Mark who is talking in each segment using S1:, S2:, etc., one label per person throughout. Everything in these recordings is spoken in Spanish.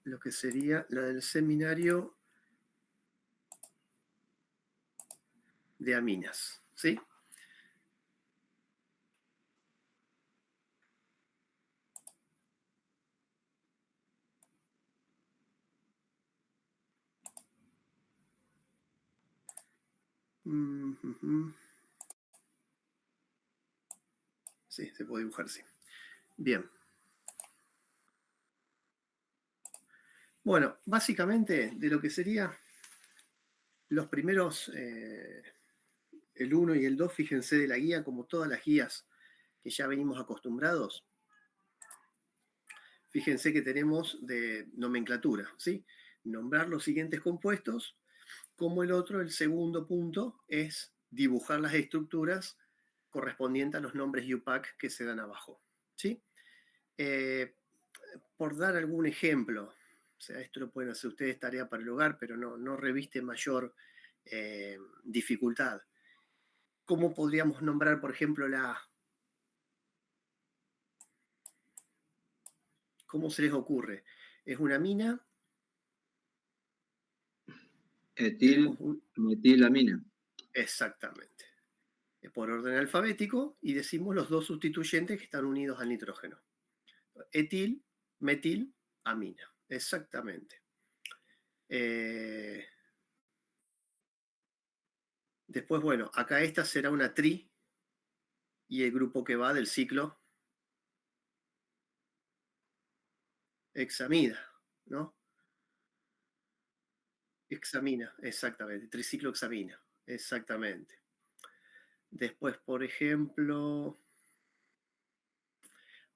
S1: lo que sería la del seminario de aminas, ¿sí? Sí, se puede dibujar, sí. Bien. Bueno, básicamente de lo que sería los primeros, el 1 y el 2, fíjense de la guía, como todas las guías que ya venimos acostumbrados, fíjense que tenemos de nomenclatura, ¿sí? Nombrar los siguientes compuestos, como el otro, el segundo punto, es dibujar las estructuras correspondientes a los nombres UPAC que se dan abajo, ¿sí? Por dar algún ejemplo, o sea, esto lo pueden hacer ustedes tarea para el hogar, pero no reviste mayor dificultad. ¿Cómo podríamos nombrar, por ejemplo, la A? ¿Cómo se les ocurre? ¿Es una amina?
S2: Metilamina.
S1: Exactamente. Por orden alfabético, y decimos los dos sustituyentes que están unidos al nitrógeno. Etil, metil, amina. Exactamente. Después, bueno, acá esta será una tri, y el grupo que va del ciclo hexamida, ¿no? Hexamina, exactamente. Triciclohexamina, exactamente. Después, por ejemplo,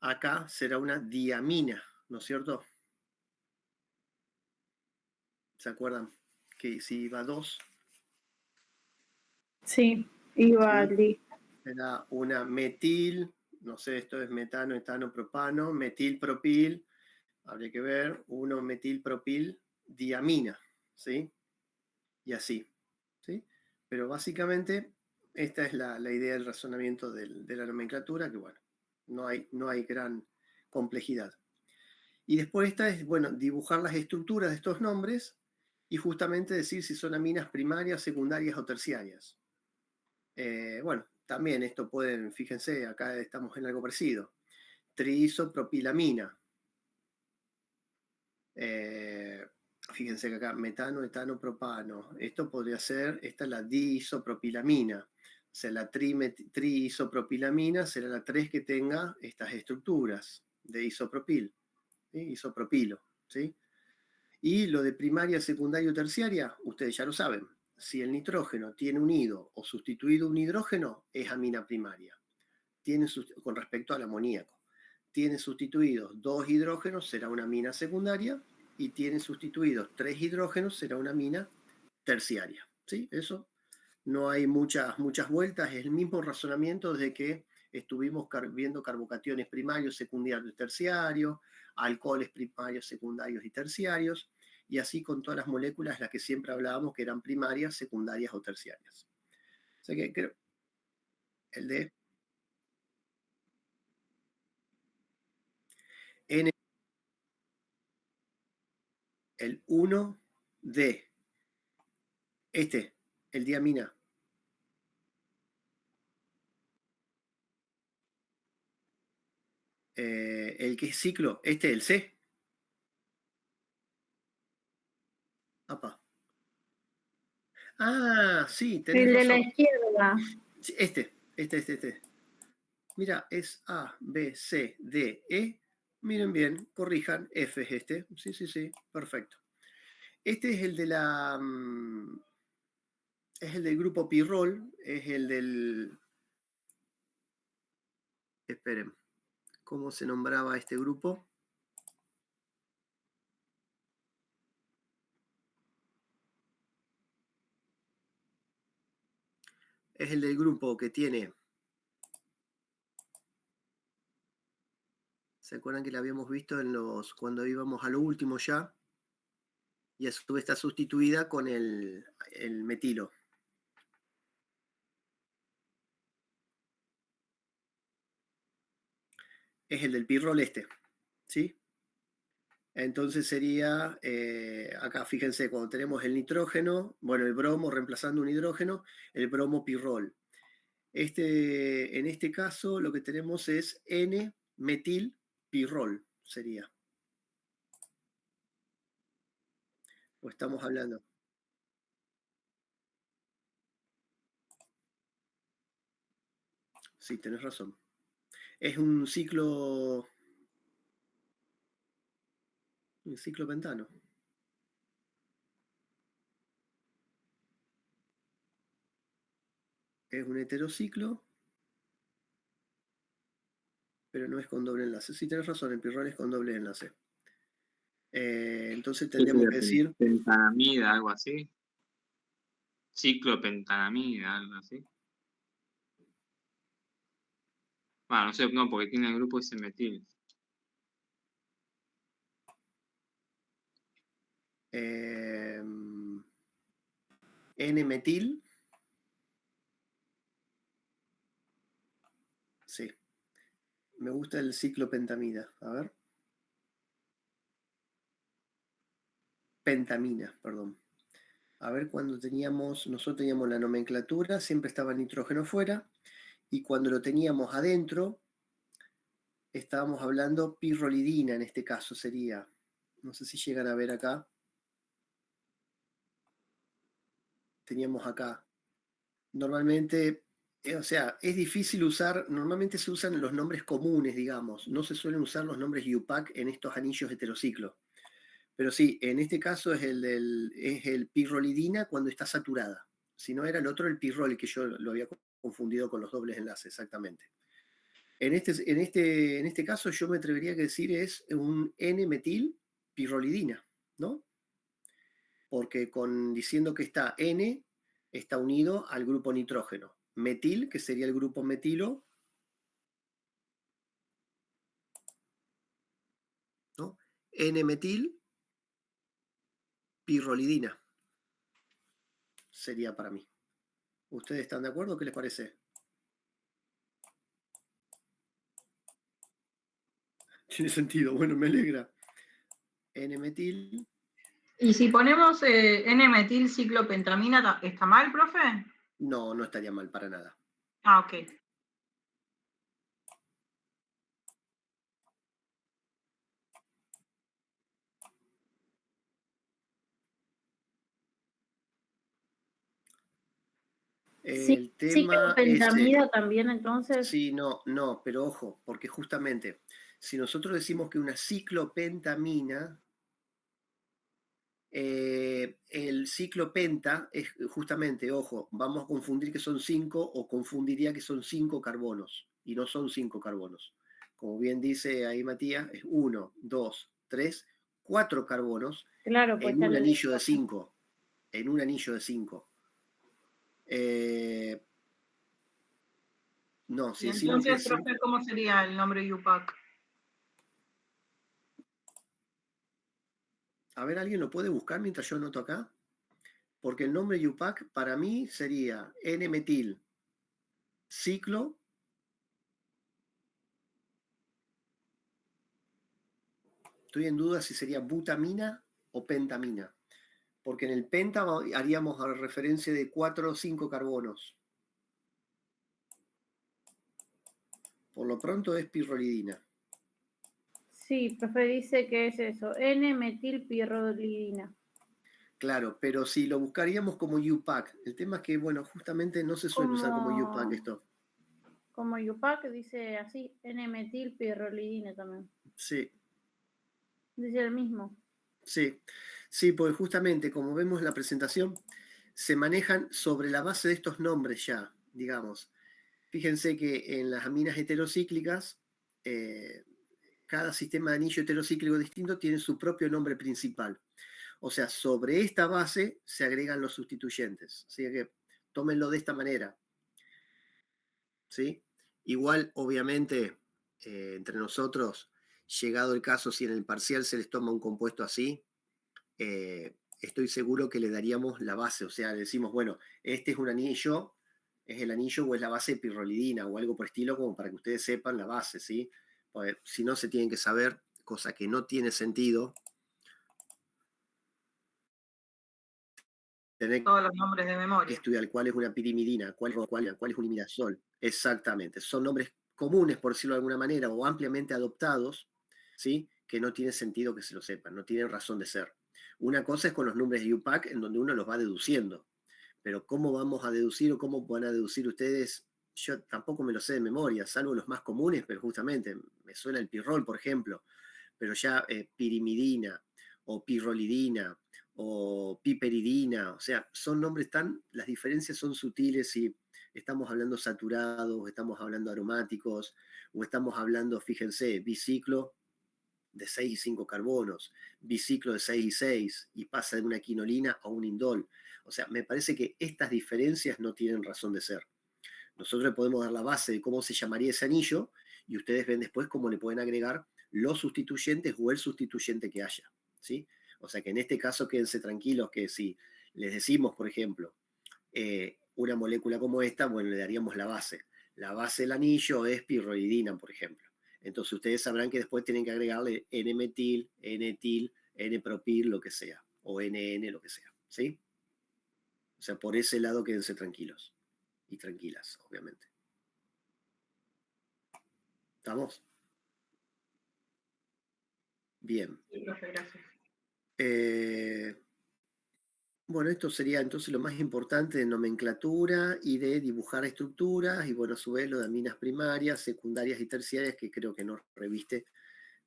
S1: acá será una diamina, ¿no es cierto? ¿Se acuerdan que si iba 2?
S3: Sí, iba
S1: ¿Sí? Será una metil, no sé, esto es metano, etano, propano, metilpropil, habría que ver, 1 metilpropil diamina, ¿sí? Y así, ¿sí? Pero básicamente esta es la idea del razonamiento de la nomenclatura, que bueno, no hay gran complejidad. Y después esta es, bueno, dibujar las estructuras de estos nombres y justamente decir si son aminas primarias, secundarias o terciarias. Bueno, también esto pueden, fíjense, acá estamos en algo parecido. Triisopropilamina. Fíjense que acá metano, etano, propano. Esto podría ser, esta es la diisopropilamina. O sea, la triisopropilamina será la 3 que tenga estas estructuras de isopropil, ¿sí? Isopropilo, ¿sí? Y lo de primaria, secundaria o terciaria, ustedes ya lo saben. Si el nitrógeno tiene unido o sustituido un hidrógeno, es amina primaria. Con respecto al amoníaco. Tiene sustituidos 2 hidrógenos, será una amina secundaria, y tiene sustituidos 3 hidrógenos, será una amina terciaria. ¿Sí? Eso no hay muchas vueltas, es el mismo razonamiento desde que estuvimos viendo carbocationes primarios, secundarios y terciarios, alcoholes primarios, secundarios y terciarios, y así con todas las moléculas las que siempre hablábamos que eran primarias, secundarias o terciarias. O sea que creo, el de N, el 1D, el diamina. El que es ciclo, el C. Apa. Ah, sí, tenés
S3: El de
S1: razón.
S3: la izquierda.
S1: Sí, este. Mira, es A, B, C, D, E. Miren bien, corrijan, F es este. Sí, perfecto. Este es el de la... es el del grupo Pirrol, es el del... Esperen, ¿cómo se nombraba este grupo? Es el del grupo que tiene... ¿Se acuerdan que la habíamos visto cuando íbamos a lo último ya? Y a su vez está sustituida con el metilo. Es el del pirrol ¿sí? Entonces sería, acá fíjense, cuando tenemos el nitrógeno, bueno, el bromo reemplazando un hidrógeno, el bromopirrol. En este caso lo que tenemos es N-metilpirrol, sería. O estamos hablando. Sí, tenés razón. Es un ciclo pentano. Es un heterociclo, pero no es con doble enlace. Sí, tenés razón, el pirrol es con doble enlace. Entonces tendríamos que decir...
S2: Pentanamida, algo así. Ciclopentanamida, algo así. Bueno, no sé, no, porque tiene el grupo ese metil.
S1: N-metil. Sí. Me gusta el ciclopentamida. A ver. Pentamina, perdón. A ver, nosotros teníamos la nomenclatura, siempre estaba el nitrógeno fuera, y cuando lo teníamos adentro, estábamos hablando pirrolidina, en este caso sería. No sé si llegan a ver acá. Teníamos acá. Normalmente, o sea, es difícil usar, normalmente se usan los nombres comunes, digamos, no se suelen usar los nombres UPAC en estos anillos heterociclo. Pero sí, en este caso es el pirrolidina cuando está saturada. Si no era el otro, el pirrol, que yo lo había confundido con los dobles enlaces, exactamente. En este caso yo me atrevería a decir es un N-metil pirrolidina, ¿no? Porque diciendo que está N, está unido al grupo nitrógeno. Metil, que sería el grupo metilo, ¿no? N-metil pirrolidina sería para mí. ¿Ustedes están de acuerdo? ¿Qué les parece? Tiene sentido, bueno, me alegra. N-metil.
S4: ¿Y si ponemos N-metilciclopentamina, está mal, profe?
S1: No, no estaría mal para nada.
S4: Ah, ok.
S1: El tema
S3: ciclopentamida también, entonces.
S1: Sí, no, pero ojo, porque justamente, si nosotros decimos que una ciclopentamina, el ciclopenta es justamente, ojo, vamos a confundir que son 5 o confundiría que son 5 carbonos, y no son 5 carbonos. Como bien dice ahí Matías, es 1, 2, 3, 4 carbonos
S3: Claro, pues
S1: en un anillo de 5. En un anillo de 5. No, si
S4: ¿Y
S1: decimos que
S4: entonces, profe, cómo sería el nombre UPAC?
S1: A ver, ¿alguien lo puede buscar mientras yo anoto acá? Porque el nombre UPAC para mí sería N-metil ciclo. Estoy en duda si sería butamina o pentamina. Porque en el penta haríamos a referencia de 4 o 5 carbonos. Por lo pronto es pirrolidina.
S3: Sí, profe, dice que es eso, N-metilpirrolidina.
S1: Claro, pero si lo buscaríamos como UPAC, el tema es que, bueno, justamente no se suele usar como UPAC esto.
S3: Como UPAC dice así, N-metilpirrolidina también.
S1: Sí.
S3: Dice el mismo.
S1: Sí, porque justamente, como vemos en la presentación, se manejan sobre la base de estos nombres ya, digamos. Fíjense que en las aminas heterocíclicas, cada sistema de anillo heterocíclico distinto tiene su propio nombre principal. O sea, sobre esta base se agregan los sustituyentes. Así que tómenlo de esta manera. ¿Sí? Igual, obviamente, entre nosotros, llegado el caso, si en el parcial se les toma un compuesto así, estoy seguro que le daríamos la base. O sea, le decimos, bueno, este es un anillo, es el anillo o es la base de pirrolidina o algo por estilo, como para que ustedes sepan la base, ¿sí? Porque si no, se tienen que saber, cosa que no tiene sentido, tenés
S4: Todos los nombres de
S1: que
S4: memoria.
S1: estudiar cuál es una pirimidina, cuál es un imidazol. Exactamente. Son nombres comunes, por decirlo de alguna manera, o ampliamente adoptados, ¿sí? Que no tiene sentido que se lo sepan, no tienen razón de ser. Una cosa es con los nombres de UPAC, en donde uno los va deduciendo. Pero ¿cómo vamos a deducir o cómo van a deducir ustedes? Yo tampoco me lo sé de memoria, salvo los más comunes, pero justamente me suena el pirrol, por ejemplo, pero ya pirimidina o pirrolidina o piperidina, o sea, son nombres las diferencias son sutiles y estamos hablando saturados, estamos hablando aromáticos, o estamos hablando, fíjense, biciclo de 6 y 5 carbonos, biciclo de 6 y 6, y pasa de una quinolina a un indol. O sea, me parece que estas diferencias no tienen razón de ser. Nosotros le podemos dar la base de cómo se llamaría ese anillo, y ustedes ven después cómo le pueden agregar los sustituyentes o el sustituyente que haya, ¿sí? O sea que en este caso quédense tranquilos que si les decimos, por ejemplo, una molécula como esta, bueno, le daríamos la base. La base del anillo es pirrolidina, por ejemplo. Entonces ustedes sabrán que después tienen que agregarle N-metil, N-etil, N-propil, lo que sea, o NN, lo que sea, ¿sí? O sea, por ese lado quédense tranquilos y tranquilas, obviamente. ¿Estamos? Bien.
S4: Sí, profe, gracias.
S1: Bueno, esto sería entonces lo más importante de nomenclatura y de dibujar estructuras, y bueno, a su vez lo de aminas primarias, secundarias y terciarias, que creo que no reviste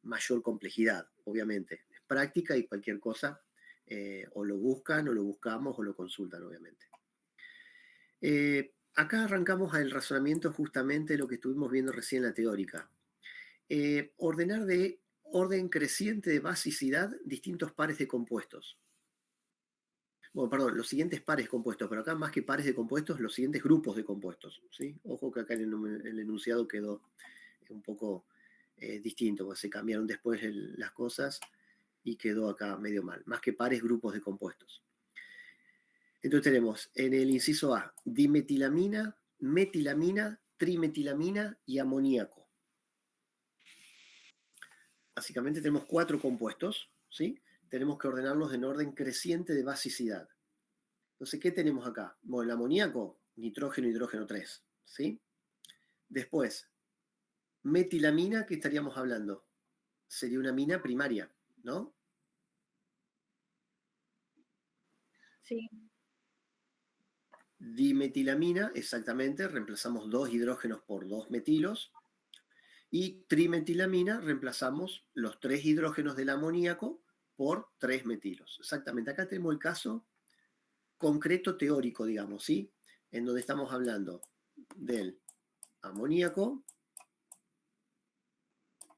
S1: mayor complejidad, obviamente. Es práctica y cualquier cosa, o lo buscan, o lo buscamos, o lo consultan, obviamente. Acá arrancamos al razonamiento justamente de lo que estuvimos viendo recién en la teórica. Ordenar de orden creciente de basicidad distintos pares de compuestos. Bueno, perdón, los siguientes pares de compuestos, pero acá más que pares de compuestos, los siguientes grupos de compuestos, ¿sí? Ojo que acá el enunciado quedó un poco distinto, porque se cambiaron después las cosas y quedó acá medio mal. Más que pares, grupos de compuestos. Entonces tenemos en el inciso A, dimetilamina, metilamina, trimetilamina y amoníaco. Básicamente tenemos 4 compuestos, ¿sí? Tenemos que ordenarlos en orden creciente de basicidad. Entonces, ¿qué tenemos acá? Bueno, el amoníaco, nitrógeno, hidrógeno 3, ¿sí? Después, metilamina, ¿qué estaríamos hablando? Sería una amina primaria, ¿no?
S3: Sí.
S1: Dimetilamina, exactamente, reemplazamos 2 hidrógenos por 2 metilos. Y trimetilamina, reemplazamos los 3 hidrógenos del amoníaco por 3 metilos. Exactamente, acá tenemos el caso concreto teórico, digamos, ¿sí? En donde estamos hablando del amoníaco,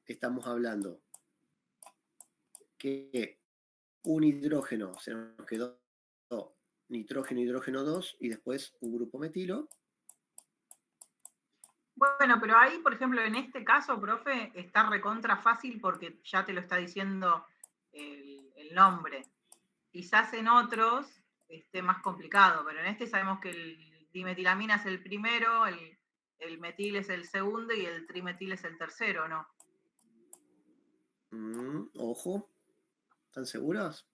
S1: estamos hablando que un hidrógeno se nos quedó nitrógeno, hidrógeno 2 y después un grupo metilo.
S4: Bueno, pero ahí, por ejemplo, en este caso, profe, está recontra fácil porque ya te lo está diciendo el nombre. Quizás en otros esté más complicado, pero en este sabemos que el dimetilamina es el primero, el metil es el segundo y el trimetil es el tercero, ¿no?
S1: Ojo, ¿están seguros?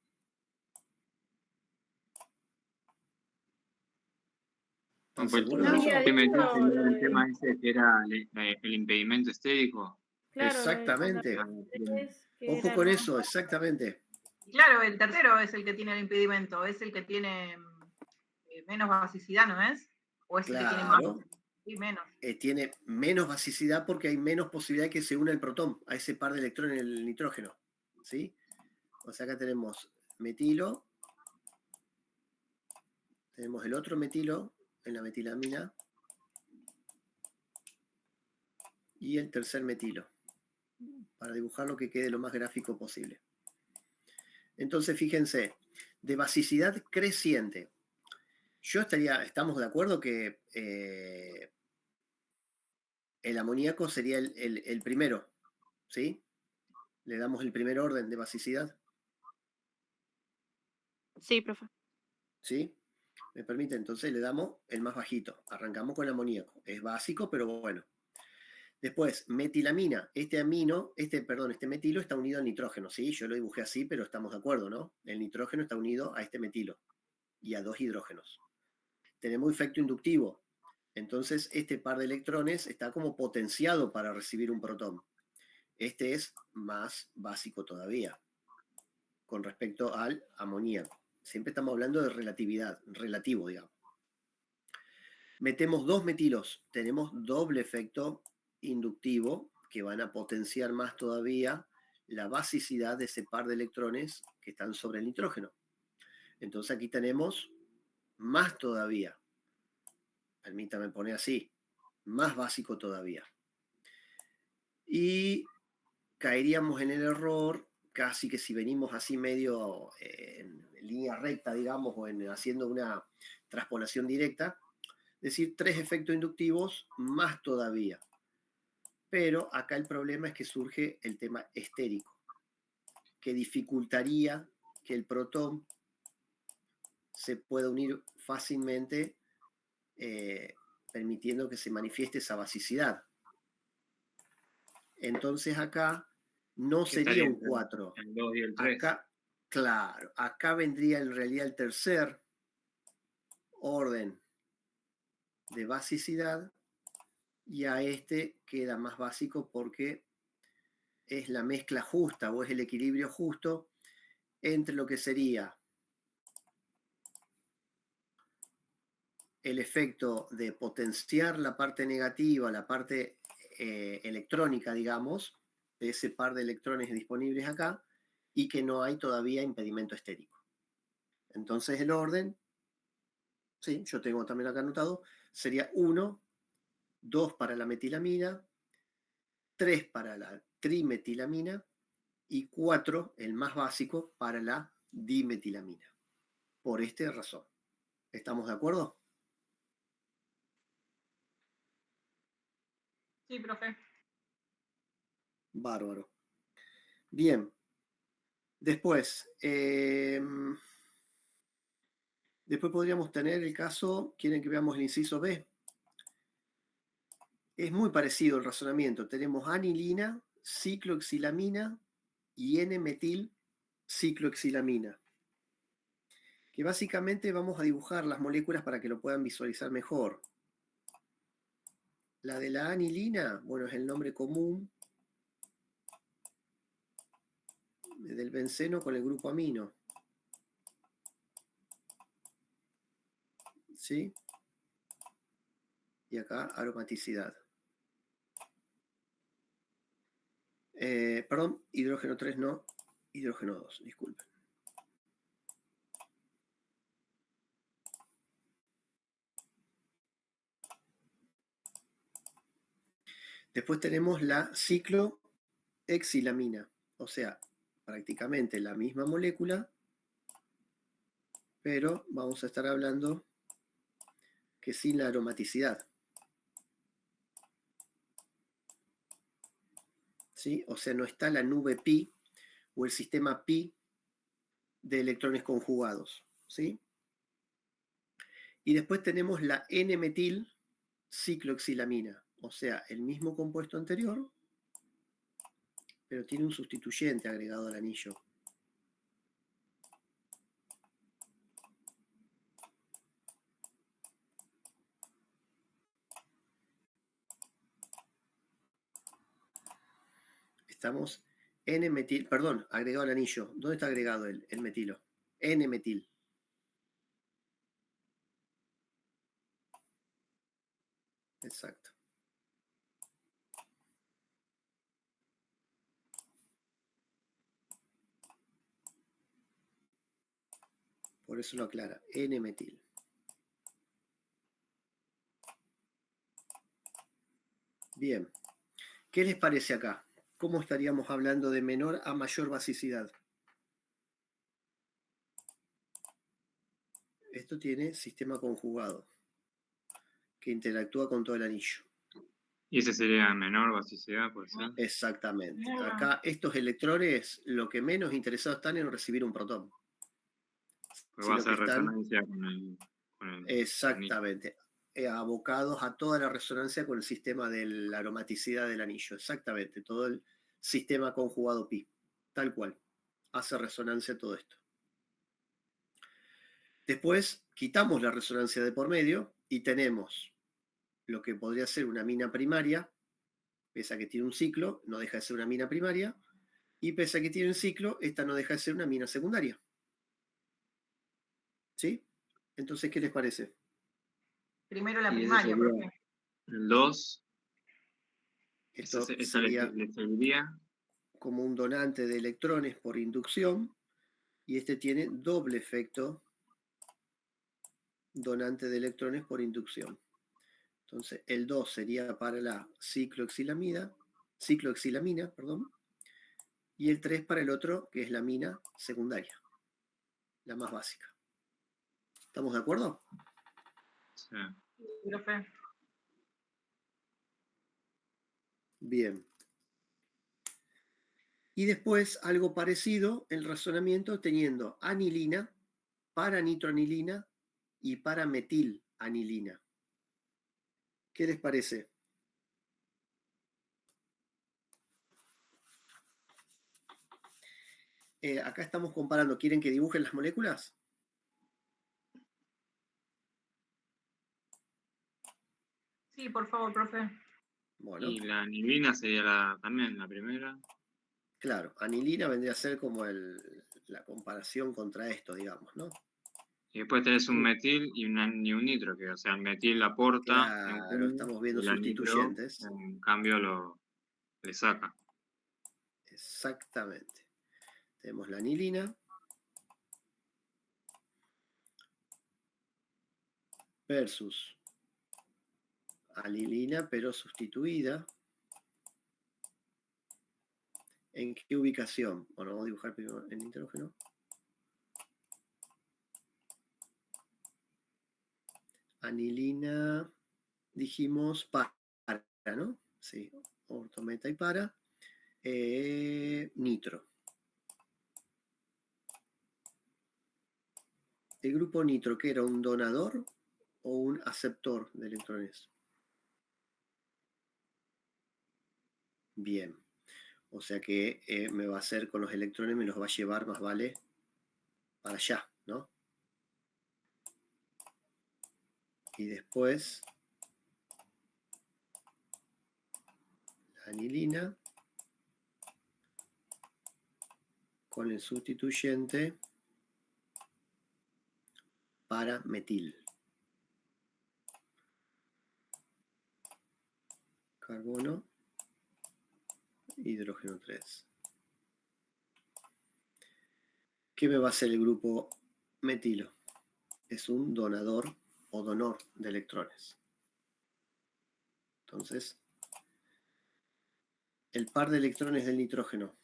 S1: ¿Están
S2: Pues
S1: seguros
S3: No
S1: de
S3: había
S1: eso?
S2: primetil
S3: dicho
S2: tenía
S3: lo
S2: el
S3: de-
S2: tema ese que era el impedimento estérico.
S3: Claro, lo de
S1: Exactamente.
S3: tres, que
S1: Ojo
S3: era
S1: con
S3: lo
S1: eso, exactamente.
S4: Y claro, el tercero es el que tiene el impedimento, es el que tiene menos basicidad, ¿no es? ¿O es el que tiene más?
S1: Claro,
S4: Sí, menos.
S1: tiene menos basicidad porque hay menos posibilidad de que se una el protón a ese par de electrones en el nitrógeno, ¿sí? O sea, acá tenemos metilo, tenemos el otro metilo en la metilamina y el tercer metilo, para dibujarlo que quede lo más gráfico posible. Entonces, fíjense, de basicidad creciente. Estamos de acuerdo que el amoníaco sería el primero, ¿sí? Le damos el primer orden de basicidad,
S5: Sí, profe.
S1: ¿sí? Me permite, entonces le damos el más bajito. Arrancamos con el amoníaco. Es básico, pero bueno. Después, metilamina. Este metilo está unido al nitrógeno, ¿sí? Yo lo dibujé así, pero estamos de acuerdo, ¿no? El nitrógeno está unido a este metilo. y a 2 hidrógenos. Tenemos efecto inductivo. Entonces, este par de electrones está como potenciado para recibir un protón. Este es más básico todavía con respecto al amoníaco. Siempre estamos hablando de relatividad, relativo, digamos. Metemos 2 metilos, tenemos doble efecto inductivo que van a potenciar más todavía la basicidad de ese par de electrones que están sobre el nitrógeno. Entonces aquí tenemos más todavía. Permítame poner así, más básico todavía. Y caeríamos en el error, casi que si venimos así medio en línea recta, digamos, o haciendo una transpolación directa, decir 3 efectos inductivos más todavía. Pero acá el problema es que surge el tema estérico, que dificultaría que el protón se pueda unir fácilmente, permitiendo que se manifieste esa basicidad. Entonces acá no sería un 4.
S2: El 2 y el 3.
S1: Acá, claro, acá vendría en realidad el tercer orden de basicidad y a este queda más básico porque es la mezcla justa o es el equilibrio justo entre lo que sería el efecto de potenciar la parte negativa, la parte electrónica, digamos, de ese par de electrones disponibles acá, y que no hay todavía impedimento estérico. Entonces el orden, sí, yo tengo también acá anotado, sería 1, 2 para la metilamina, 3 para la trimetilamina y 4, el más básico, para la dimetilamina. Por esta razón. ¿Estamos de acuerdo?
S4: Sí, profe.
S1: Bárbaro. Bien. Después podríamos tener el caso, quieren que veamos el inciso B. Es muy parecido el razonamiento. Tenemos anilina, cicloxilamina y N-metil cicloxilamina. Que básicamente vamos a dibujar las moléculas para que lo puedan visualizar mejor. La de la anilina, bueno, es el nombre común del benceno con el grupo amino. ¿Sí? Y acá aromaticidad. Perdón, hidrógeno 3 no, hidrógeno 2, disculpen. Después tenemos la ciclohexilamina, o sea, prácticamente la misma molécula, pero vamos a estar hablando que sin la aromaticidad. ¿Sí? O sea, no está la nube pi o el sistema pi de electrones conjugados. ¿Sí? Y después tenemos la N-metil ciclohexilamina, o sea, el mismo compuesto anterior, pero tiene un sustituyente agregado al anillo. Estamos N-metil, perdón, agregado al anillo. ¿Dónde está agregado el metilo? N-metil. Exacto. Por eso lo aclara, N-metil. Bien. ¿Qué les parece acá? ¿Cómo estaríamos hablando de menor a mayor basicidad? Esto tiene sistema conjugado, que interactúa con todo el anillo.
S2: Y ese sería menor basicidad, puede ser.
S1: Exactamente. Acá estos electrones lo que menos interesados están en recibir un protón.
S2: Pues va a hacer resonancia con el
S1: exactamente. Abocados a toda la resonancia con el sistema de la aromaticidad del anillo. Exactamente. Todo el sistema conjugado pi. Tal cual. Hace resonancia todo esto. Después quitamos la resonancia de por medio y tenemos lo que podría ser una amina primaria, pese a que tiene un ciclo, no deja de ser una amina primaria, y pese a que tiene un ciclo, esta no deja de ser una amina secundaria. ¿Sí? Entonces, ¿qué les parece?
S4: Primero la
S2: Y ese
S4: primaria,
S2: sería
S4: profe.
S2: el 2.
S1: Esto
S2: Esa le
S1: sería
S2: serviría.
S1: como un donante de electrones por inducción, y este tiene doble efecto donante de electrones por inducción. Entonces, el 2 sería para la ciclohexilamina, y el 3 para el otro, que es la amina secundaria, la más básica. ¿Estamos de acuerdo?
S2: Sí.
S4: Sí, profe.
S1: Bien. Y después algo parecido, el razonamiento teniendo anilina, para-nitroanilina y para-metilanilina. ¿Qué les parece? Acá estamos comparando. ¿Quieren que dibujen las moléculas?
S4: Sí, por favor, profe.
S1: Bueno,
S2: Y la anilina sería también la primera.
S1: claro, anilina vendría a ser como la comparación contra esto, digamos, ¿no?
S2: Y después tenés un metil y un nitro, que o sea, el metil aporta
S1: Claro, estamos viendo
S2: y la nitro,
S1: sustituyentes.
S2: en cambio, le saca.
S1: Exactamente. Tenemos la anilina versus anilina, pero sustituida. ¿En qué ubicación? Bueno, vamos a dibujar primero el nitrógeno. Anilina, dijimos para, ¿no? Sí, orto, meta y para. Nitro. ¿El grupo nitro que era un donador o un aceptor de electrones? Bien. O sea que me va a hacer con los electrones, me los va a llevar más vale para allá, ¿no? Y después la anilina con el sustituyente para metil. Carbono, hidrógeno 3. ¿Qué me va a hacer el grupo metilo? Es un donador o donor de electrones. Entonces, el par de electrones del nitrógeno.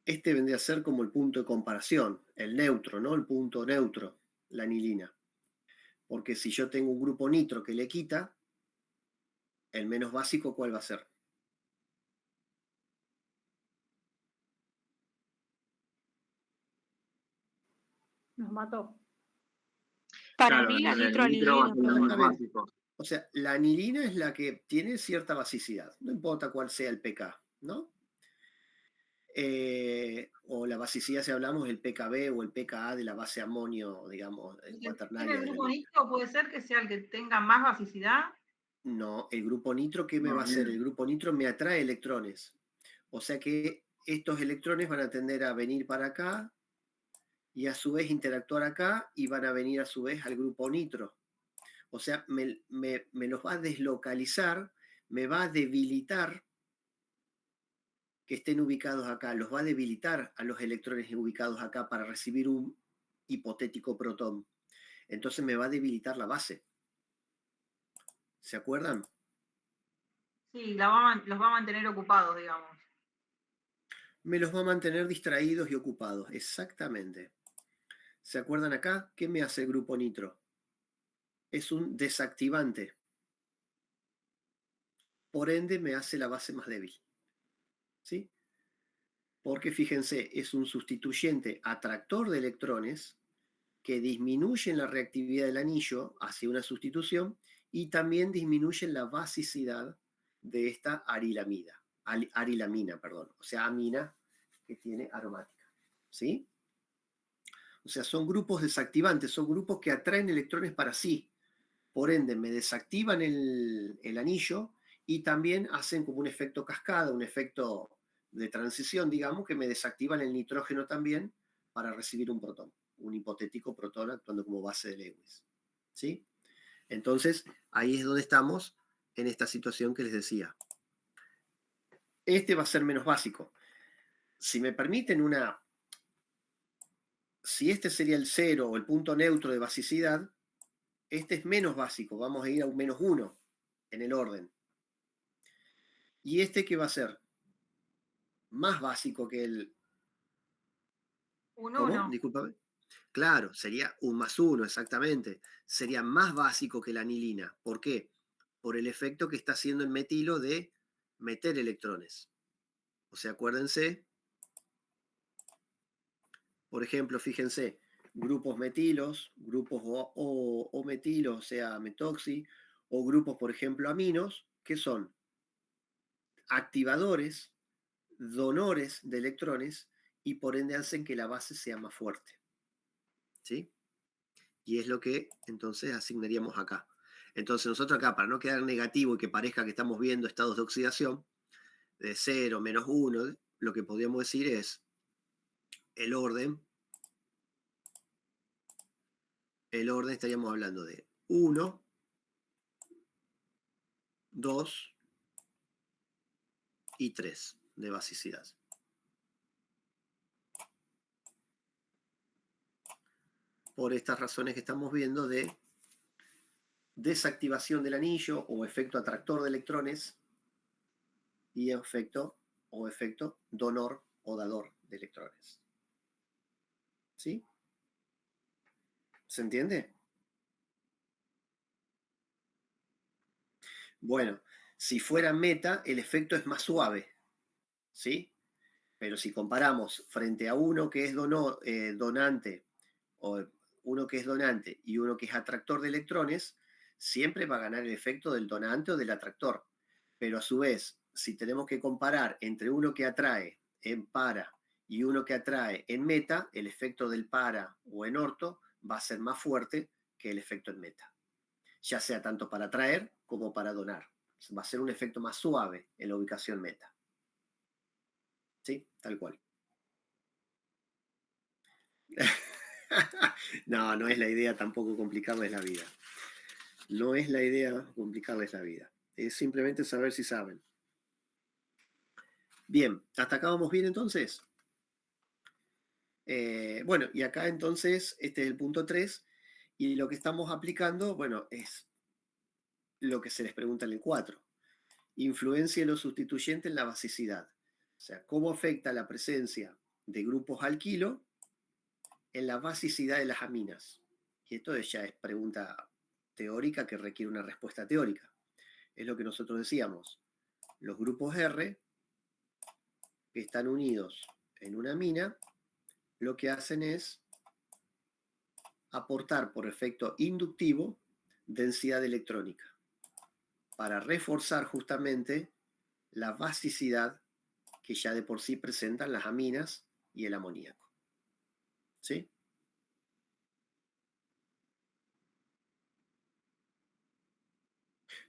S1: Este vendría a ser como el punto de comparación, el neutro, ¿no? El punto neutro, la anilina. Porque si yo tengo un grupo nitro que le quita, el menos básico, ¿cuál va a ser?
S3: Nos mató.
S5: Para
S2: Claro,
S5: mí la
S2: entonces el nitro va a
S5: nitroanilina,
S2: ser lo más
S1: Exactamente.
S2: básico.
S1: O sea, la anilina es la que tiene cierta basicidad, no importa cuál sea el pK, ¿no? O la basicidad, si hablamos, el pKb o el pKa de la base amonio, digamos,
S4: ¿El que tiene
S1: cuaternaria.
S4: el grupo nitro puede ser que sea el que tenga más basicidad?
S1: No, el grupo nitro, ¿qué me
S2: No,
S1: va a hacer? El grupo nitro me atrae electrones. O sea que estos electrones van a tender a venir para acá y a su vez interactuar acá y van a venir a su vez al grupo nitro. O sea, me los va a deslocalizar, me va a debilitar que estén ubicados acá, los va a debilitar a los electrones ubicados acá para recibir un hipotético protón. Entonces me va a debilitar la base. ¿Se acuerdan?
S4: Sí, los va a mantener ocupados, digamos.
S1: Me los va a mantener distraídos y ocupados, exactamente. ¿Se acuerdan acá? ¿Qué me hace el grupo nitro? Es un desactivante. Por ende, me hace la base más débil. ¿Sí? Porque fíjense, es un sustituyente atractor de electrones que disminuyen la reactividad del anillo hacia una sustitución y también disminuyen la basicidad de esta arilamina, o sea, amina que tiene aromática. ¿Sí? O sea, son grupos desactivantes, son grupos que atraen electrones para sí. Por ende, me desactivan el anillo y también hacen como un efecto cascada, un efecto de transición, digamos, que me desactivan el nitrógeno también para recibir un protón, un hipotético protón actuando como base de Lewis. ¿Sí? Entonces, ahí es donde estamos en esta situación que les decía. Este va a ser menos básico. Si me permiten si este sería el 0 o el punto neutro de basicidad, este es menos básico, vamos a ir a un -1 en el orden. ¿Y este qué va a ser? Más básico que el...
S4: Un
S1: ¿Cómo?
S4: 1.
S1: Discúlpame. Claro, sería un +1, exactamente. Sería más básico que la anilina. ¿Por qué? Por el efecto que está haciendo el metilo de meter electrones. O sea, acuérdense, por ejemplo, fíjense, grupos metilos, grupos o metilos, o sea, metoxi, o grupos, por ejemplo, aminos, que son activadores, donores de electrones, y por ende hacen que la base sea más fuerte. ¿Sí? Y es lo que entonces asignaríamos acá. Entonces nosotros acá, para no quedar negativo y que parezca que estamos viendo estados de oxidación, de 0, -1, lo que podríamos decir es el orden estaríamos hablando de 1, 2 y 3 de basicidad. Por estas razones que estamos viendo de desactivación del anillo o efecto atractor de electrones y efecto donor o dador de electrones. ¿Sí? ¿Se entiende? Bueno, si fuera meta, el efecto es más suave, ¿sí? Pero si comparamos frente a uno que es donante, o uno que es donante y uno que es atractor de electrones, siempre va a ganar el efecto del donante o del atractor. Pero a su vez, si tenemos que comparar entre uno que atrae en para y uno que atrae en meta, el efecto del para o en orto va a ser más fuerte que el efecto en meta, ya sea tanto para atraer como para donar. Va a ser un efecto más suave en la ubicación meta. ¿Sí? Tal cual. No, no es la idea tampoco complicarles la vida. No es la idea complicarles la vida. Es simplemente saber si saben. Bien, ¿hasta acá vamos bien entonces? Bueno, y acá entonces, este es el punto 3, y lo que estamos aplicando, bueno, es lo que se les pregunta en el 4. Influencia de los sustituyentes en la basicidad. O sea, ¿cómo afecta la presencia de grupos alquilo en la basicidad de las aminas? Y esto ya es pregunta teórica que requiere una respuesta teórica. Es lo que nosotros decíamos. Los grupos R que están unidos en una amina, lo que hacen es aportar por efecto inductivo densidad electrónica para reforzar justamente la basicidad que ya de por sí presentan las aminas y el amoníaco. ¿Sí?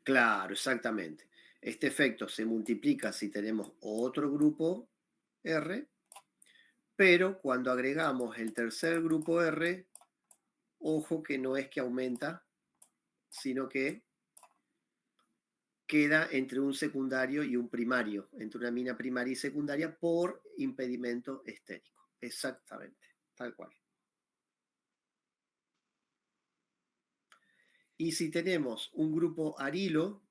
S1: Claro, exactamente. Este efecto se multiplica si tenemos otro grupo R, pero cuando agregamos el tercer grupo R, ojo que no es que aumenta, sino que queda entre un secundario y un primario, entre una amina primaria y secundaria por impedimento estérico. Exactamente, tal cual. Y si tenemos un grupo arilo,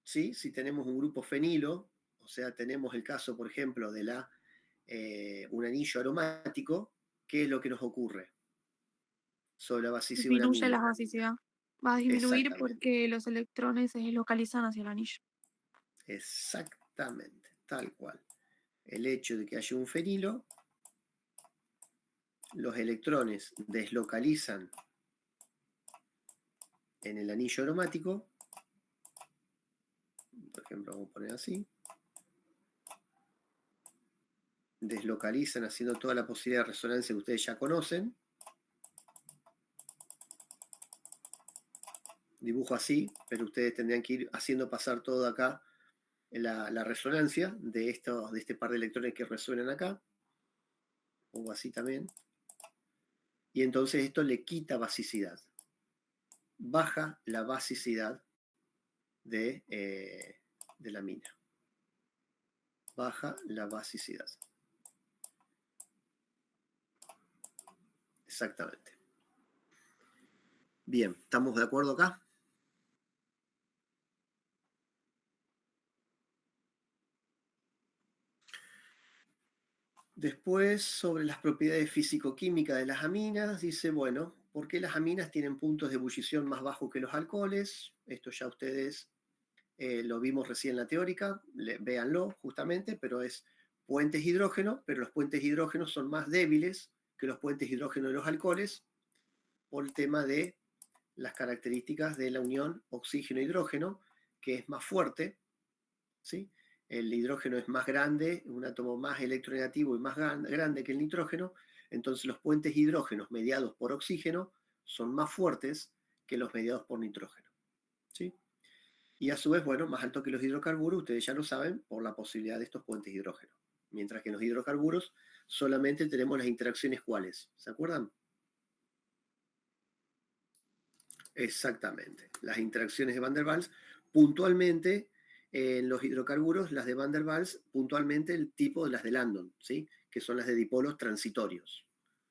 S1: ¿sí? Si tenemos un grupo fenilo, o sea, tenemos el caso, por ejemplo, de un anillo aromático, ¿qué es lo que nos ocurre sobre la basicidad de una
S5: Disminuye la
S1: amina?
S5: basicidad. Va a disminuir
S1: Exactamente,
S5: porque los electrones se deslocalizan hacia el anillo.
S1: exactamente, tal cual. El hecho de que haya un fenilo, los electrones deslocalizan en el anillo aromático, por ejemplo, vamos a poner así, deslocalizan haciendo toda la posibilidad de resonancia que ustedes ya conocen, dibujo así, pero ustedes tendrían que ir haciendo pasar todo acá la resonancia de este par de electrones que resuenan acá. Pongo así también. Y entonces esto le quita basicidad. Baja la basicidad de la mina. Baja la basicidad. Exactamente. Bien, ¿estamos de acuerdo acá? Después, sobre las propiedades físico-químicas de las aminas, dice, bueno, ¿por qué las aminas tienen puntos de ebullición más bajos que los alcoholes? Esto ya ustedes lo vimos recién en la teórica, véanlo justamente, pero es puentes hidrógeno, pero los puentes hidrógenos son más débiles que los puentes hidrógeno de los alcoholes por el tema de las características de la unión oxígeno-hidrógeno, que es más fuerte, ¿sí? El hidrógeno es más grande, un átomo más electronegativo y más grande que el nitrógeno, entonces los puentes hidrógenos mediados por oxígeno son más fuertes que los mediados por nitrógeno, ¿sí? Y a su vez, bueno, más alto que los hidrocarburos, ustedes ya lo saben, por la posibilidad de estos puentes hidrógeno. Mientras que en los hidrocarburos solamente tenemos las interacciones ¿cuáles? ¿Se acuerdan? Exactamente, las interacciones de Van der Waals, puntualmente en los hidrocarburos, las de Van der Waals, puntualmente el tipo de las de Landon, ¿sí? Que son las de dipolos transitorios,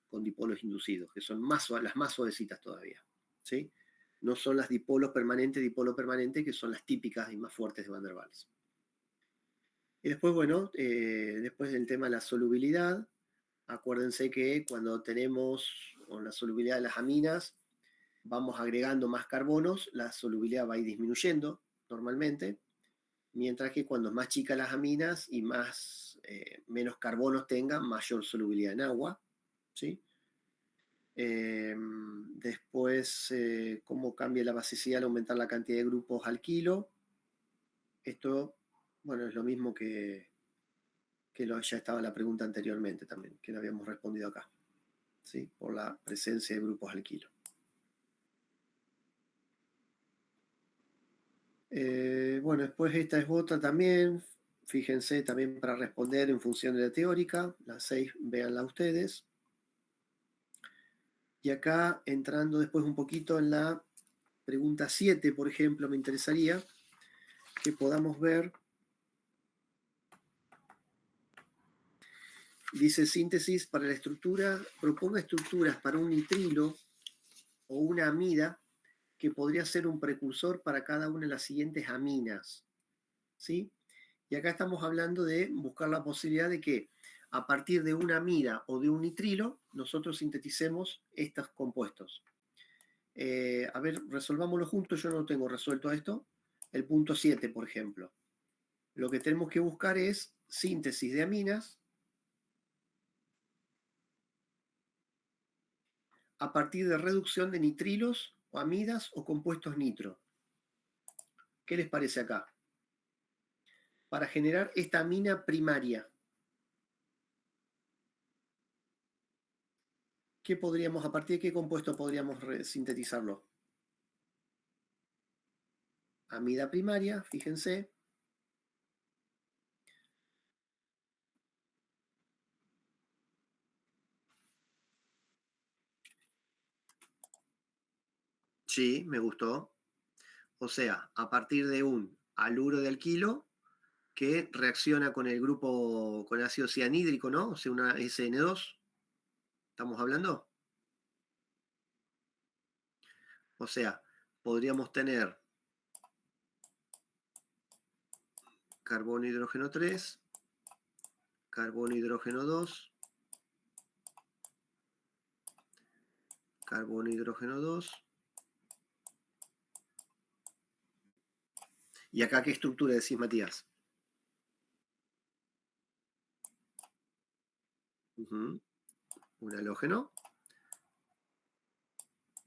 S1: con dipolos inducidos, que son las más suavecitas todavía, ¿sí? No son las dipolo permanente, que son las típicas y más fuertes de Van der Waals. Y después, bueno, después del tema de la solubilidad, acuérdense que cuando tenemos la solubilidad de las aminas, vamos agregando más carbonos, la solubilidad va a ir disminuyendo normalmente, mientras que cuando es más chica las aminas y menos carbonos tengan, mayor solubilidad en agua, ¿sí? Después, cómo cambia la basicidad al aumentar la cantidad de grupos al kilo. Esto, bueno, es lo mismo que ya estaba la pregunta anteriormente también, que lo habíamos respondido acá, ¿sí? Por la presencia de grupos al kilo. Bueno, después esta es otra también. Fíjense también para responder en función de la teórica. Las 6, véanla ustedes. Y acá, entrando después un poquito en la pregunta 7, por ejemplo, me interesaría que podamos ver. Dice síntesis para la estructura. Proponga estructuras para un nitrilo o una amida que podría ser un precursor para cada una de las siguientes aminas, ¿sí? Y acá estamos hablando de buscar la posibilidad de que a partir de una amida o de un nitrilo, nosotros sinteticemos estos compuestos. A ver, resolvámoslo juntos, yo no lo tengo resuelto esto. El punto 7, por ejemplo. Lo que tenemos que buscar es síntesis de aminas a partir de reducción de nitrilos o amidas o compuestos nitro. ¿Qué les parece acá? Para generar esta amina primaria, a partir de qué compuesto podríamos sintetizarlo? Amida primaria, fíjense. Sí, me gustó. O sea, a partir de un haluro de alquilo que reacciona con el grupo, con el ácido cianhídrico, ¿no? O sea, una SN2. ¿Estamos hablando? O sea, podríamos tener carbono, hidrógeno 3, carbono, hidrógeno 2, carbono, hidrógeno 2. ¿Y acá qué estructura decís, Matías? Un halógeno.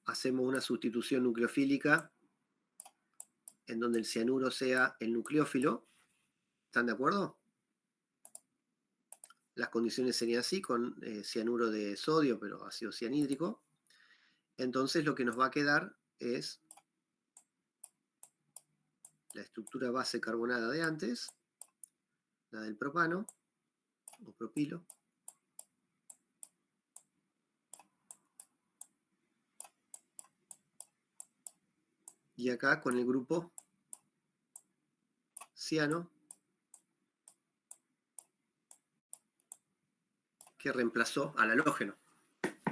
S1: Hacemos una sustitución nucleofílica en donde el cianuro sea el nucleófilo. ¿Están de acuerdo? Las condiciones serían así, con cianuro de sodio, pero ácido cianhídrico. Entonces lo que nos va a quedar es la estructura base carbonada de antes, la del propano o propilo. Y acá con el grupo ciano, que reemplazó al halógeno.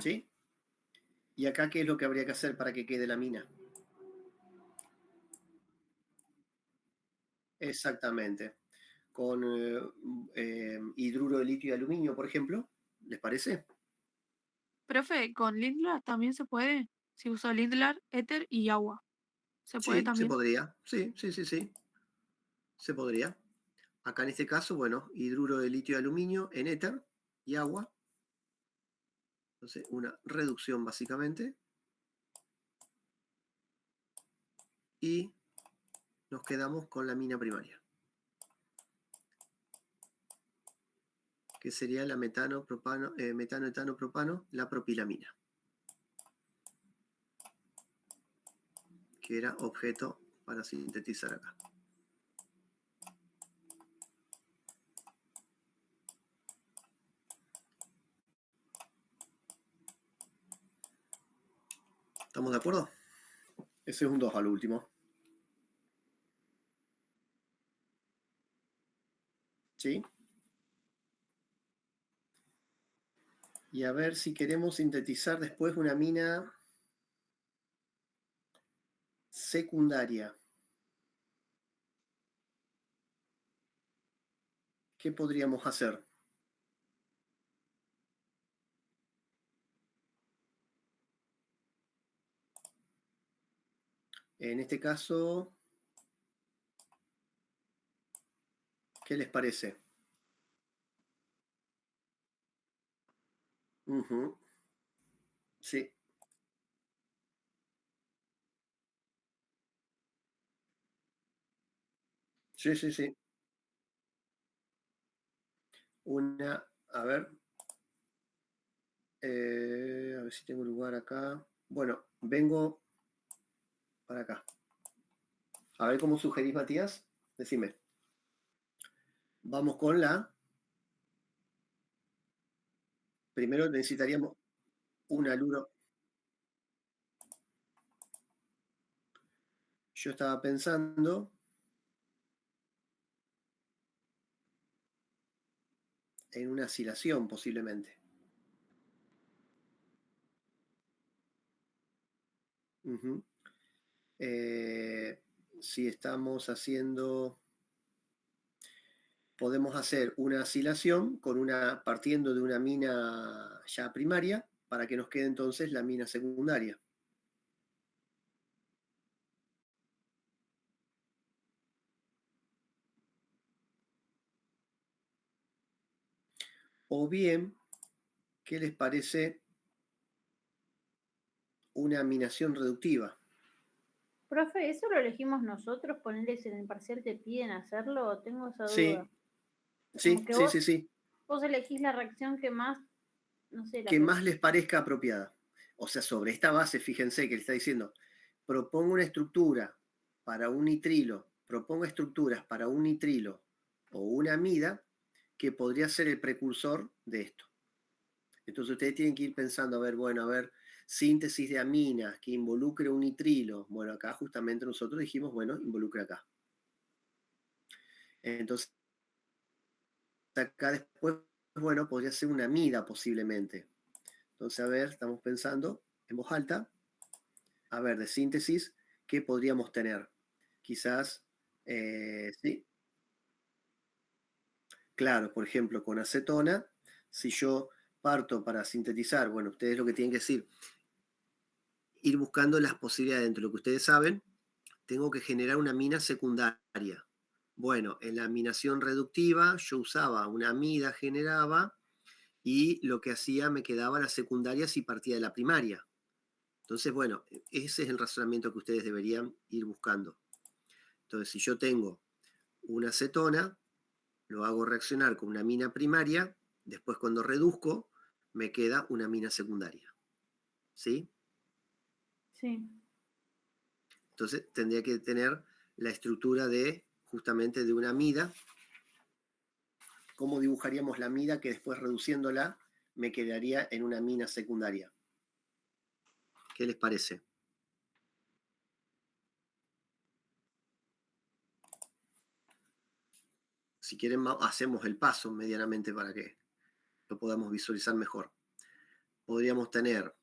S1: ¿Sí? Y acá, ¿qué es lo que habría que hacer para que quede la mina? Exactamente. Con hidruro de litio y aluminio, por ejemplo, ¿les parece?
S5: Profe, con Lindlar también se puede. Si uso Lindlar, éter y agua. ¿Se puede
S1: Sí, se
S5: también?
S1: podría. Sí, sí, sí, sí. Se podría. Acá en este caso, bueno, hidruro de litio y aluminio en éter y agua. Entonces, una reducción básicamente. Y nos quedamos con la mina primaria, que sería la metano, etano, propano, la propilamina, que era objeto para sintetizar acá. ¿Estamos de acuerdo? Ese es un 2 al último. ¿Sí? Y a ver si queremos sintetizar después una mina secundaria. ¿Qué podríamos hacer? En este caso, ¿qué les parece? Uh-huh. Sí. Sí, sí, sí. Una, a ver si tengo lugar acá. Bueno, vengo para acá. A ver cómo sugerís, Matías. Decime. Vamos con la. Primero necesitaríamos un haluro. Yo estaba pensando en una acilación posiblemente. Uh-huh. Si estamos haciendo, podemos hacer una acilación partiendo de una mina ya primaria para que nos quede entonces la mina secundaria. O bien, ¿qué les parece una aminación reductiva?
S3: Profe, ¿eso lo elegimos nosotros? Ponerles en el parcial te piden hacerlo, tengo esa duda.
S1: Sí, sí,
S3: Como que
S1: sí, sí, sí.
S3: vos elegís la reacción que más, no sé, la
S1: Que
S3: que
S1: más les parezca apropiada. O sea, sobre esta base, fíjense que le está diciendo, propongo una estructura para un nitrilo, propongo estructuras para un nitrilo o una amida que podría ser el precursor de esto. Entonces ustedes tienen que ir pensando, a ver, bueno, a ver, síntesis de aminas que involucre un nitrilo. Bueno, acá justamente nosotros dijimos, bueno, involucre acá. Entonces, acá después, bueno, podría ser una amida posiblemente. Entonces, a ver, estamos pensando en voz alta. A ver, de síntesis, ¿qué podríamos tener? Quizás, sí. Claro, por ejemplo, con acetona, si yo parto para sintetizar, bueno, ustedes lo que tienen que decir, ir buscando las posibilidades dentro de lo que ustedes saben, tengo que generar una amina secundaria. Bueno, en la aminación reductiva yo usaba una amida, generaba, y lo que hacía me quedaba la secundaria si partía de la primaria. Entonces, bueno, ese es el razonamiento que ustedes deberían ir buscando. Entonces, si yo tengo una acetona, lo hago reaccionar con una amina primaria, después cuando reduzco, me queda una amina secundaria. ¿Sí?
S3: Sí.
S1: Entonces, tendría que tener la estructura de justamente de una amida. ¿Cómo dibujaríamos la amida que después reduciéndola me quedaría en una amina secundaria? ¿Qué les parece? Si quieren, hacemos el paso medianamente para que lo podamos visualizar mejor. Podríamos tener,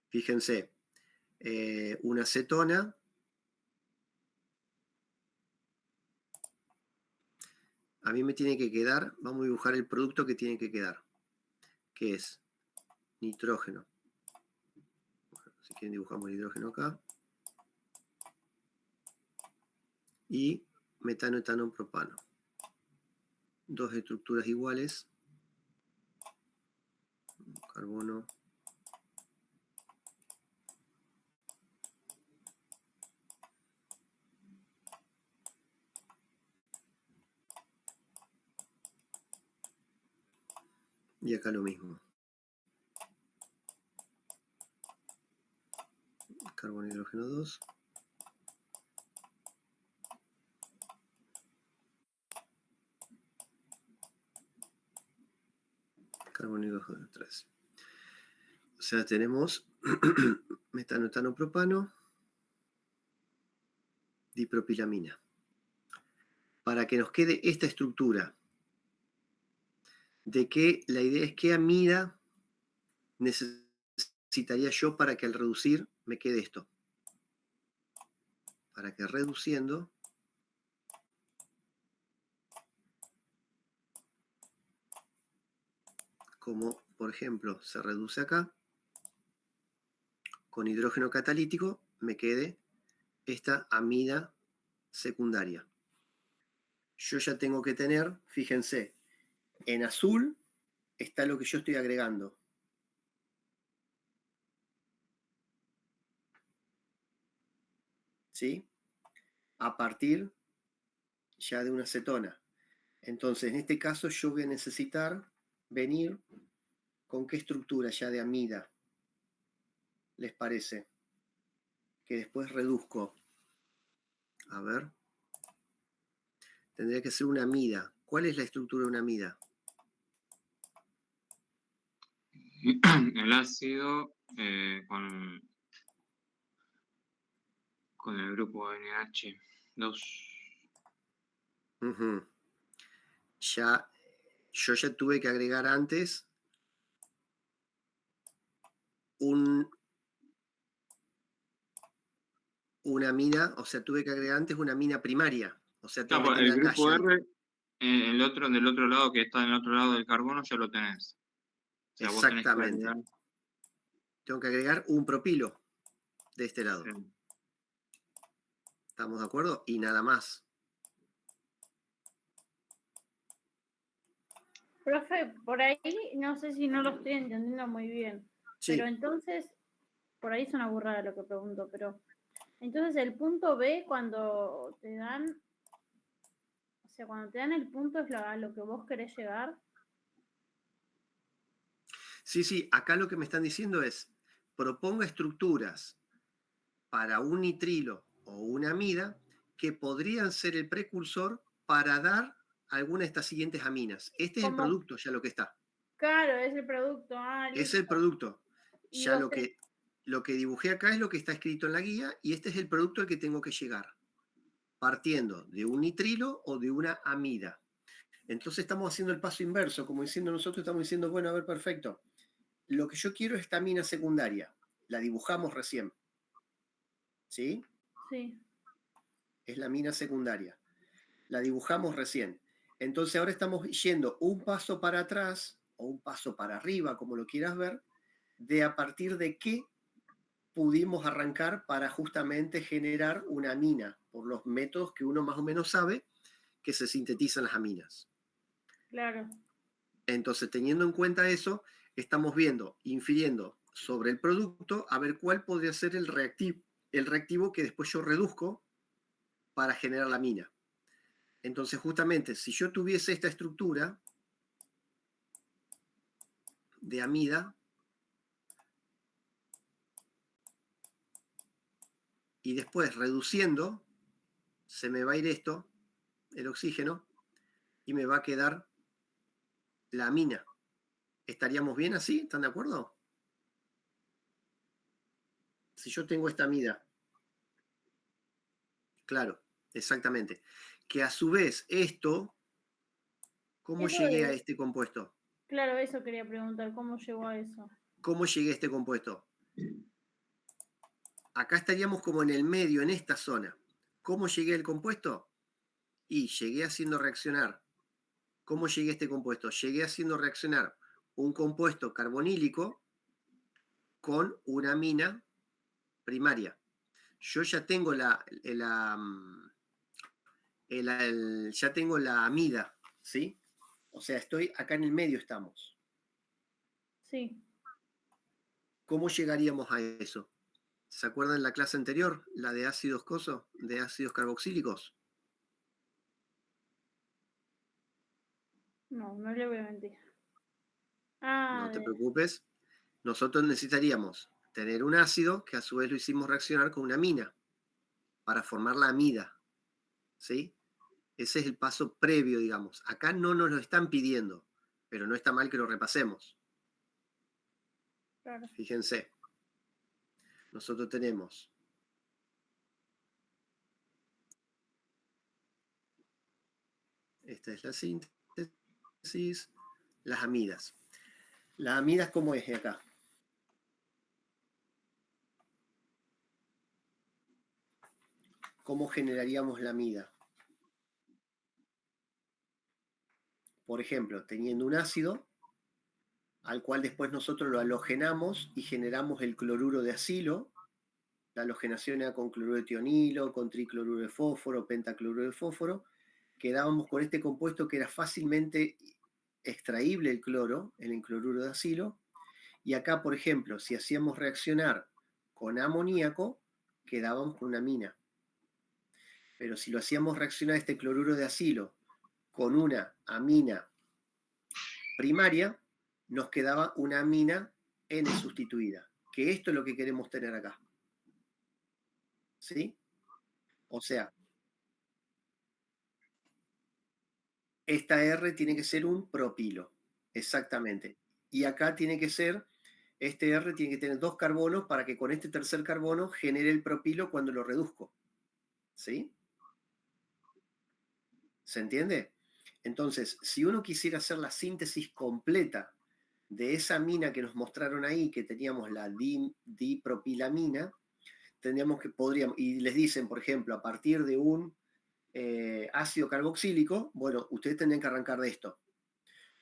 S1: fíjense, una cetona. A mí me tiene que quedar, vamos a dibujar el producto que tiene que quedar, que es nitrógeno. Si quieren dibujamos el hidrógeno acá. Y metano, etano, propano. Dos estructuras iguales. Carbono. Y acá lo mismo. Carbono, hidrógeno 2. Carbono, hidrógeno 3. O sea, tenemos metano, etano, propano, dipropilamina. Para que nos quede esta estructura, de que la idea es qué amida necesitaría yo para que al reducir me quede esto. Para que reduciendo como por ejemplo se reduce acá, con hidrógeno catalítico me quede esta amida secundaria. Yo ya tengo que tener, fíjense, en azul está lo que yo estoy agregando. ¿Sí? A partir ya de una cetona. Entonces, en este caso yo voy a necesitar venir con qué estructura ya de amida les parece. Que después reduzco. A ver. Tendría que ser una amida. ¿Cuál es la estructura de una amida?
S2: El ácido con el grupo NH2.
S1: Yo ya tuve que agregar antes una amina, o sea, tuve que agregar antes una amina primaria. O sea, tengo que tener
S2: El
S1: acá
S2: grupo
S1: ya.
S2: R, del otro lado que está en el otro lado del carbono, ya lo tenés. O sea, vos tenés que
S1: Exactamente.
S2: agregar.
S1: Tengo que agregar un propilo de este lado.
S2: Sí.
S1: ¿Estamos de acuerdo? Y nada más.
S3: Profe, por ahí no sé si no lo estoy entendiendo muy bien.
S1: Sí.
S3: Pero entonces, por ahí es una burrada lo que pregunto, pero entonces el punto B cuando te dan, o sea, cuando te dan el punto es a lo que vos querés llegar.
S1: Sí, acá lo que me están diciendo es, proponga estructuras para un nitrilo o una amida que podrían ser el precursor para dar alguna de estas siguientes aminas. Este es el producto, ya lo que está.
S3: Claro, es el producto.
S1: Es el producto.
S3: Y
S1: ya lo que dibujé acá es lo que está escrito en la guía y este es el producto al que tengo que llegar, partiendo de un nitrilo o de una amida. Entonces estamos haciendo el paso inverso, como diciendo nosotros estamos diciendo, bueno, a ver, perfecto. Lo que yo quiero es esta amina secundaria. La dibujamos recién. ¿Sí?
S3: Sí.
S1: Es la amina secundaria. La dibujamos recién. Entonces ahora estamos yendo un paso para atrás o un paso para arriba, como lo quieras ver, de a partir de qué pudimos arrancar para justamente generar una amina, por los métodos que uno más o menos sabe que se sintetizan las aminas.
S3: Claro.
S1: Entonces, teniendo en cuenta eso, estamos viendo, infiriendo sobre el producto, a ver cuál podría ser el reactivo que después yo reduzco para generar la amina. Entonces, justamente, si yo tuviese esta estructura de amida y después reduciendo, se me va a ir esto, el oxígeno, y me va a quedar la amina. ¿Estaríamos bien así? ¿Están de acuerdo? Si yo tengo esta amida, claro, exactamente, que a su vez esto, ¿cómo
S3: Eso
S1: llegué a
S3: de-
S1: este compuesto?
S3: Claro, eso quería preguntar, ¿cómo llegó a eso?
S1: ¿Cómo llegué a este compuesto? Acá estaríamos como en el medio, en esta zona. ¿Cómo llegué al compuesto? Y llegué haciendo reaccionar. ¿Cómo llegué a este compuesto? Llegué haciendo reaccionar un compuesto carbonílico con una amina primaria. Yo ya tengo ya tengo la amida, ¿sí? O sea, estoy acá en el medio estamos.
S3: Sí.
S1: ¿Cómo llegaríamos a eso? ¿Se acuerdan la clase anterior? La de ácidos de ácidos carboxílicos.
S3: No le voy a mentir. Ah,
S1: No te preocupes. Nosotros necesitaríamos tener un ácido que a su vez lo hicimos reaccionar con una amina para formar la amida, ¿sí? Ese es el paso previo, digamos. Acá no nos lo están pidiendo, pero no está mal que lo repasemos.
S3: claro.
S1: Fíjense, nosotros tenemos esta es la síntesis, las amidas. Las amidas, ¿cómo es acá? ¿Cómo generaríamos la amida? Por ejemplo, teniendo un ácido, al cual después nosotros lo halogenamos y generamos el cloruro de acilo. La halogenación era con cloruro de tionilo, con tricloruro de fósforo, pentacloruro de fósforo. Quedábamos con este compuesto que era fácilmente extraíble el cloro, el cloruro de acilo. Y acá, por ejemplo, si hacíamos reaccionar con amoníaco, quedábamos con una amina. Pero si lo hacíamos reaccionar este cloruro de acilo con una amina primaria, nos quedaba una amina N sustituida, que esto es lo que queremos tener acá. ¿Sí? O sea, esta R tiene que ser un propilo, exactamente. Y acá tiene que ser, este R tiene que tener 2 carbonos para que con este tercer carbono genere el propilo cuando lo reduzco. ¿Sí? ¿Se entiende? Entonces, si uno quisiera hacer la síntesis completa de esa amina que nos mostraron ahí, que teníamos la dipropilamina, tendríamos que, podríamos, y les dicen, por ejemplo, a partir de un ácido carboxílico, bueno, ustedes tendrían que arrancar de esto.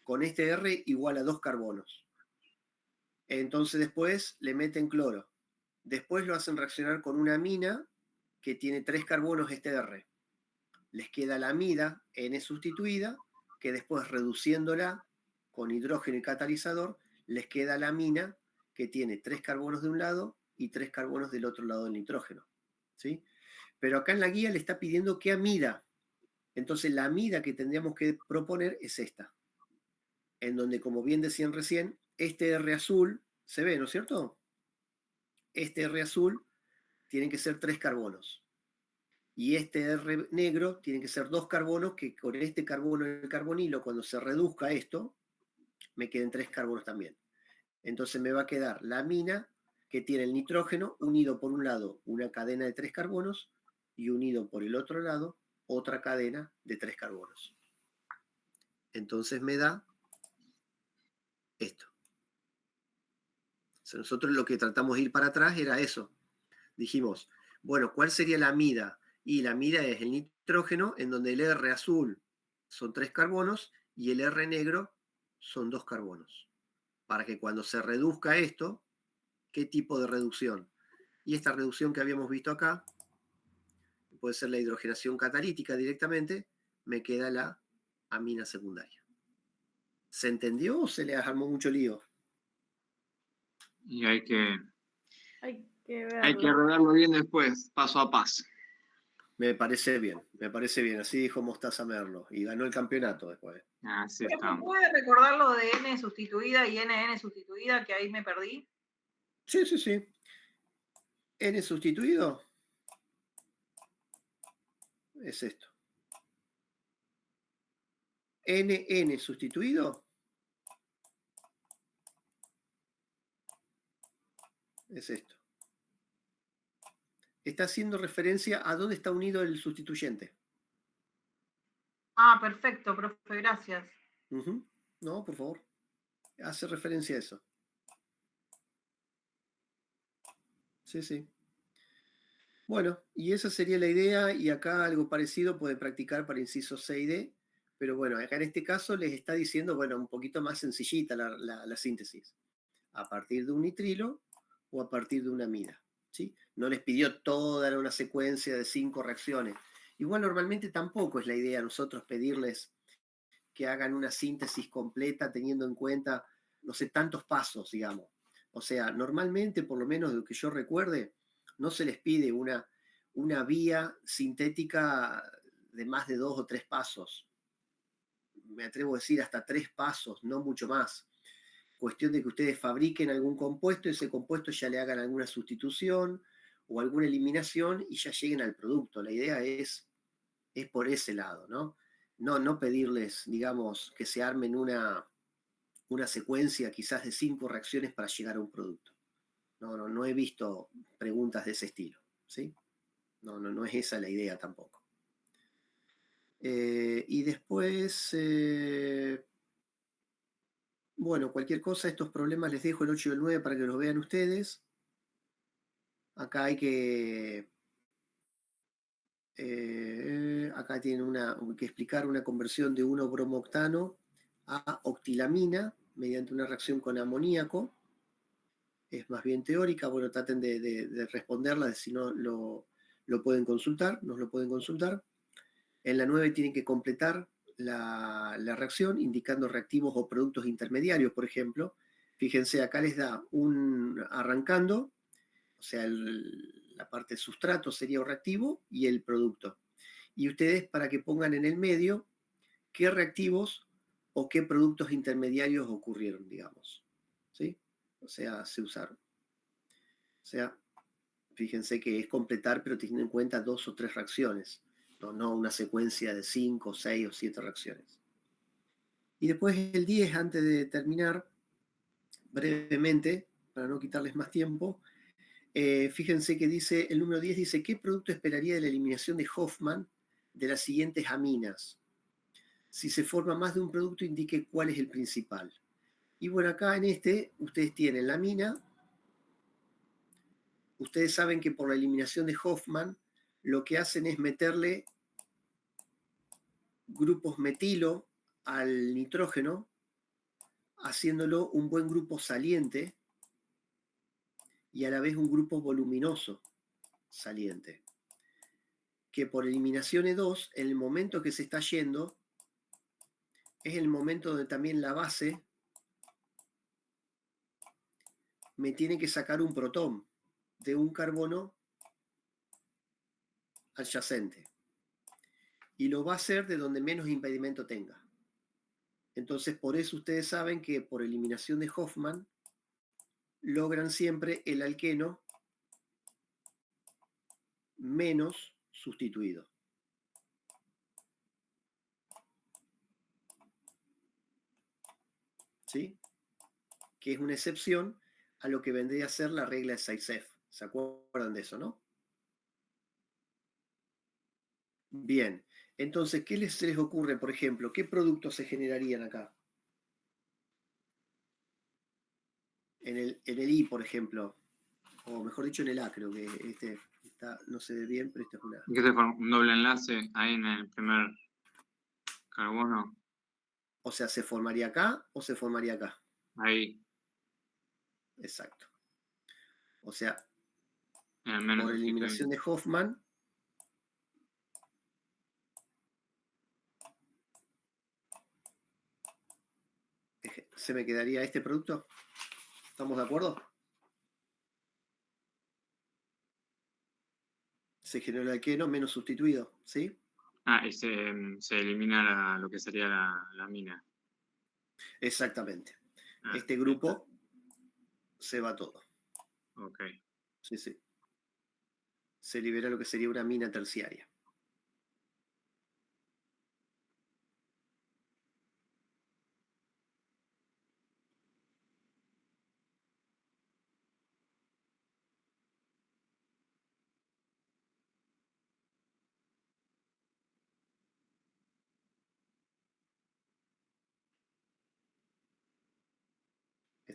S1: Con este R igual a 2 carbonos. Entonces después le meten cloro. Después lo hacen reaccionar con una amina que tiene 3 carbonos este R. Les queda la amida N sustituida, que después reduciéndola con hidrógeno y catalizador, les queda la amina que tiene 3 carbonos de un lado y 3 carbonos del otro lado del nitrógeno. ¿Sí? Pero acá en la guía le está pidiendo qué amida. Entonces la amida que tendríamos que proponer es esta, en donde, como bien decían recién, este R azul, se ve, ¿no es cierto? Este R azul tiene que ser 3 carbonos. Y este R negro tiene que ser 2 carbonos, que con este carbono y el carbonilo, cuando se reduzca esto, me queden 3 carbonos también. Entonces me va a quedar la amina que tiene el nitrógeno unido por un lado una cadena de 3 carbonos y unido por el otro lado otra cadena de 3 carbonos. Entonces me da esto. O sea, nosotros lo que tratamos de ir para atrás era eso. Dijimos, bueno, ¿cuál sería la amida? Y la amida es el nitrógeno, en donde el R azul son 3 carbonos y el R negro son 2 carbonos. Para que cuando se reduzca esto, ¿qué tipo de reducción? Y esta reducción que habíamos visto acá, puede ser la hidrogenación catalítica directamente, me queda la amina secundaria. ¿Se entendió o se le armó mucho lío?
S2: Y hay que
S3: verlo.
S2: rodarlo bien después, paso a paso.
S1: Me parece bien. Así dijo Mostaza Merlo y ganó el campeonato después.
S2: Así
S4: ¿Me
S2: estamos.
S4: puede recordar lo de N sustituida y NN sustituida, que ahí me perdí?
S1: Sí. N sustituido Es esto. NN sustituido es esto. Está haciendo referencia a dónde está unido el sustituyente.
S4: Ah, perfecto, profe, gracias.
S1: No, por favor. Hace referencia a eso. Sí, sí. Bueno, y esa sería la idea, y acá algo parecido puede practicar para inciso 6D, pero bueno, acá en este caso les está diciendo, bueno, un poquito más sencillita la síntesis. A partir de un nitrilo o a partir de una amina, ¿sí? No les pidió toda una secuencia de 5 reacciones. Igual normalmente tampoco es la idea nosotros pedirles que hagan una síntesis completa teniendo en cuenta, no sé, tantos pasos, digamos. O sea, normalmente, por lo menos de lo que yo recuerde, no se les pide una vía sintética de más de 2 o 3 pasos. Me atrevo a decir hasta 3 pasos, no mucho más. Cuestión de que ustedes fabriquen algún compuesto, ese compuesto ya le hagan alguna sustitución o alguna eliminación y ya lleguen al producto. La idea es por ese lado, ¿no? No pedirles, digamos, que se armen una secuencia quizás de 5 reacciones para llegar a un producto. No he visto preguntas de ese estilo, ¿sí? No es esa la idea tampoco. Y después, bueno, cualquier cosa, estos problemas les dejo el 8 y el 9 para que los vean ustedes. Acá hay que... acá tienen que explicar una conversión de 1-bromooctano a octilamina mediante una reacción con amoníaco. Es más bien teórica, bueno, traten de responderla, si no lo pueden consultar, nos lo pueden consultar. En la 9 tienen que completar la reacción indicando reactivos o productos intermediarios, por ejemplo. Fíjense, acá les da un arrancando, o sea, la parte de sustrato sería un reactivo y el producto. Y ustedes para que pongan en el medio qué reactivos o qué productos intermediarios ocurrieron, digamos. ¿Sí? O sea, se usaron. O sea, fíjense que es completar, pero teniendo en cuenta 2 o 3 reacciones, no una secuencia de 5, 6 o 7 reacciones. Y después el 10, antes de terminar, brevemente, para no quitarles más tiempo, fíjense que dice, el número 10 dice, ¿qué producto esperaría de la eliminación de Hoffman de las siguientes aminas? Si se forma más de un producto, indique cuál es el principal. Y bueno, acá en este, ustedes tienen la amina. Ustedes saben que por la eliminación de Hoffman, lo que hacen es meterle grupos metilo al nitrógeno, haciéndolo un buen grupo saliente y a la vez un grupo voluminoso saliente. Que por eliminación E2, en el momento que se está yendo, es el momento donde también la base me tiene que sacar un protón de un carbono adyacente. Y lo va a hacer de donde menos impedimento tenga. Entonces, por eso ustedes saben que por eliminación de Hoffman logran siempre el alqueno menos sustituido. ¿Sí? Que es una excepción a lo que vendría a ser la regla de Zaitsev. ¿Se acuerdan de eso, no? Bien. Entonces, ¿qué se les ocurre, por ejemplo? ¿Qué productos se generarían acá? En el I, por ejemplo. O mejor dicho, en el A, creo que no se ve bien, pero esta es una...
S2: ¿Qué se forma? Un doble enlace ahí en el primer carbono.
S1: O sea, ¿se formaría acá o se formaría acá?
S2: Ahí.
S1: Exacto. O sea,
S2: En el menos
S1: por eliminación de Hoffman, ¿se me quedaría este producto? ¿Estamos de acuerdo? Se generó el alqueno menos sustituido, ¿sí?
S2: Ah, y se elimina lo que sería la mina.
S1: Exactamente.
S2: Ah,
S1: Este grupo se va todo.
S2: ok.
S1: Sí, sí. Se libera lo que sería una mina terciaria.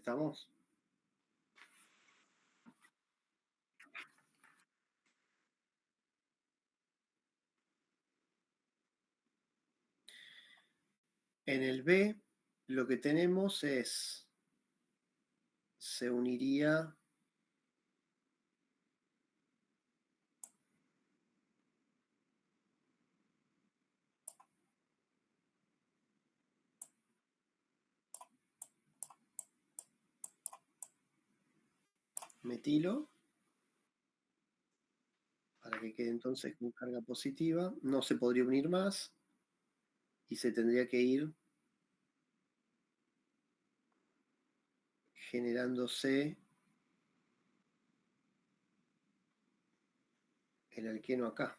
S1: ¿Estamos? En el B, lo que tenemos es, se uniría metilo, para que quede entonces con carga positiva. No se podría unir más y se tendría que ir generándose el alqueno acá.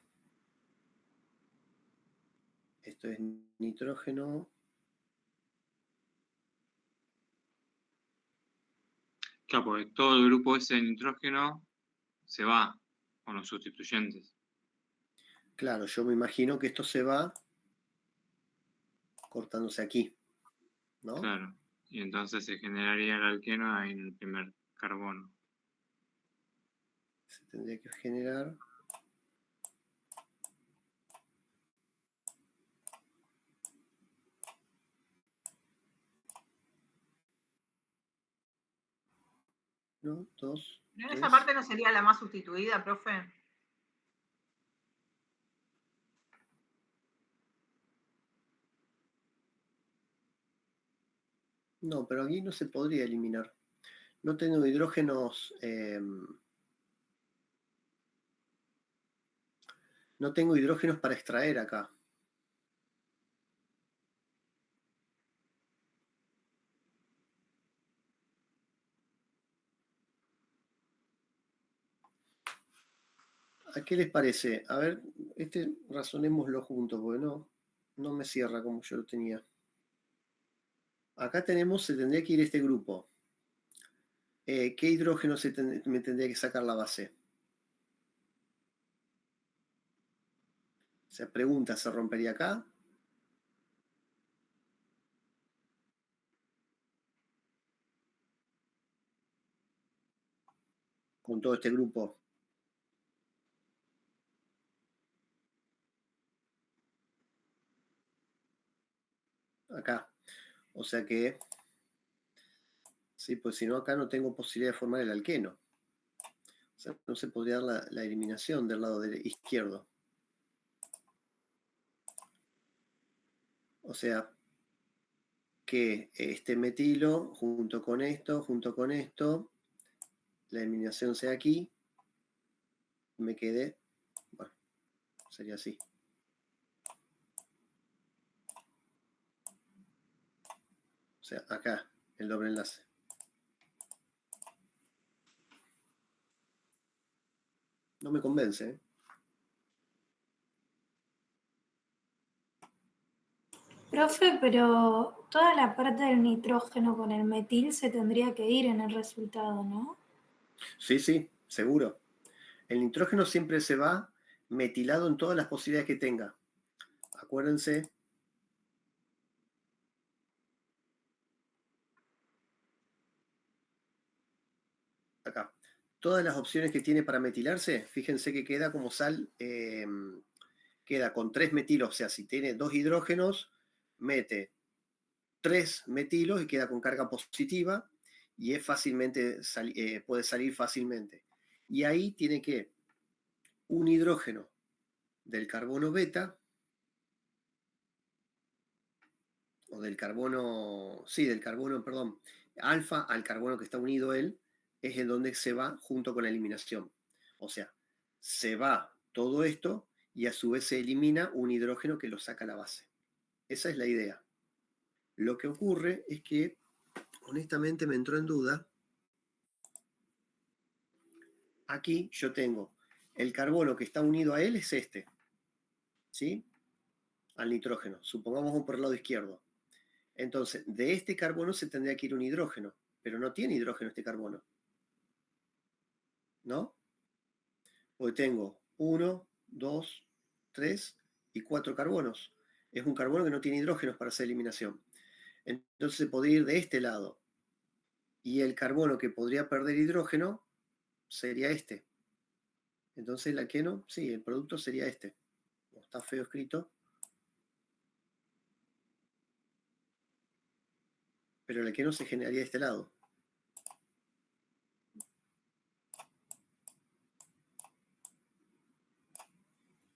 S1: Esto es nitrógeno.
S2: Claro, porque todo el grupo ese de nitrógeno se va con los sustituyentes.
S1: Claro, yo me imagino que esto se va cortándose aquí, ¿no?
S2: Claro. Y entonces se generaría el alqueno ahí en el primer carbono.
S1: Se tendría que generar. ¿No? 2.
S4: ¿No en esa parte no sería la más sustituida, profe?
S1: No, pero aquí no se podría eliminar. No tengo hidrógenos. No tengo hidrógenos para extraer acá. ¿A qué les parece? A ver, razonémoslo juntos, porque no me cierra como yo lo tenía. Acá tenemos, se tendría que ir este grupo. ¿Qué hidrógeno me tendría que sacar la base? O sea, pregunta, ¿se rompería acá? Con todo este grupo. Acá. O sea que, sí, pues si no acá no tengo posibilidad de formar el alqueno. O sea, no se podría dar la eliminación del lado izquierdo. O sea, que este metilo, junto con esto, la eliminación sea aquí, me quede, bueno, sería así. O sea, acá, el doble enlace. No me convence, ¿eh?
S6: Profe, pero toda la parte del nitrógeno con el metil se tendría que ir en el resultado, ¿no?
S1: Sí, seguro. El nitrógeno siempre se va metilado en todas las posibilidades que tenga. Acuérdense. Acá. Todas las opciones que tiene para metilarse, fíjense que queda como sal, queda con 3 metilos. O sea, si tiene 2 hidrógenos, mete 3 metilos y queda con carga positiva y es fácilmente puede salir fácilmente. Y ahí tiene que un hidrógeno del carbono beta, o del carbono, sí, del carbono, perdón, alfa al carbono que está unido él, es en donde se va junto con la eliminación. O sea, se va todo esto y a su vez se elimina un hidrógeno que lo saca a la base. Esa es la idea. Lo que ocurre es que, honestamente, me entró en duda. Aquí yo tengo el carbono que está unido a él es este, ¿sí? Al nitrógeno. Supongamos por el lado izquierdo. Entonces, de este carbono se tendría que ir un hidrógeno, pero no tiene hidrógeno este carbono, ¿no? Porque tengo 1, 2, 3 y 4 carbonos. Es un carbono que no tiene hidrógenos para hacer eliminación. Entonces se podría ir de este lado. y el carbono que podría perder hidrógeno sería este. Entonces el alqueno, sí, el producto sería este. Está feo escrito. Pero el alqueno se generaría de este lado.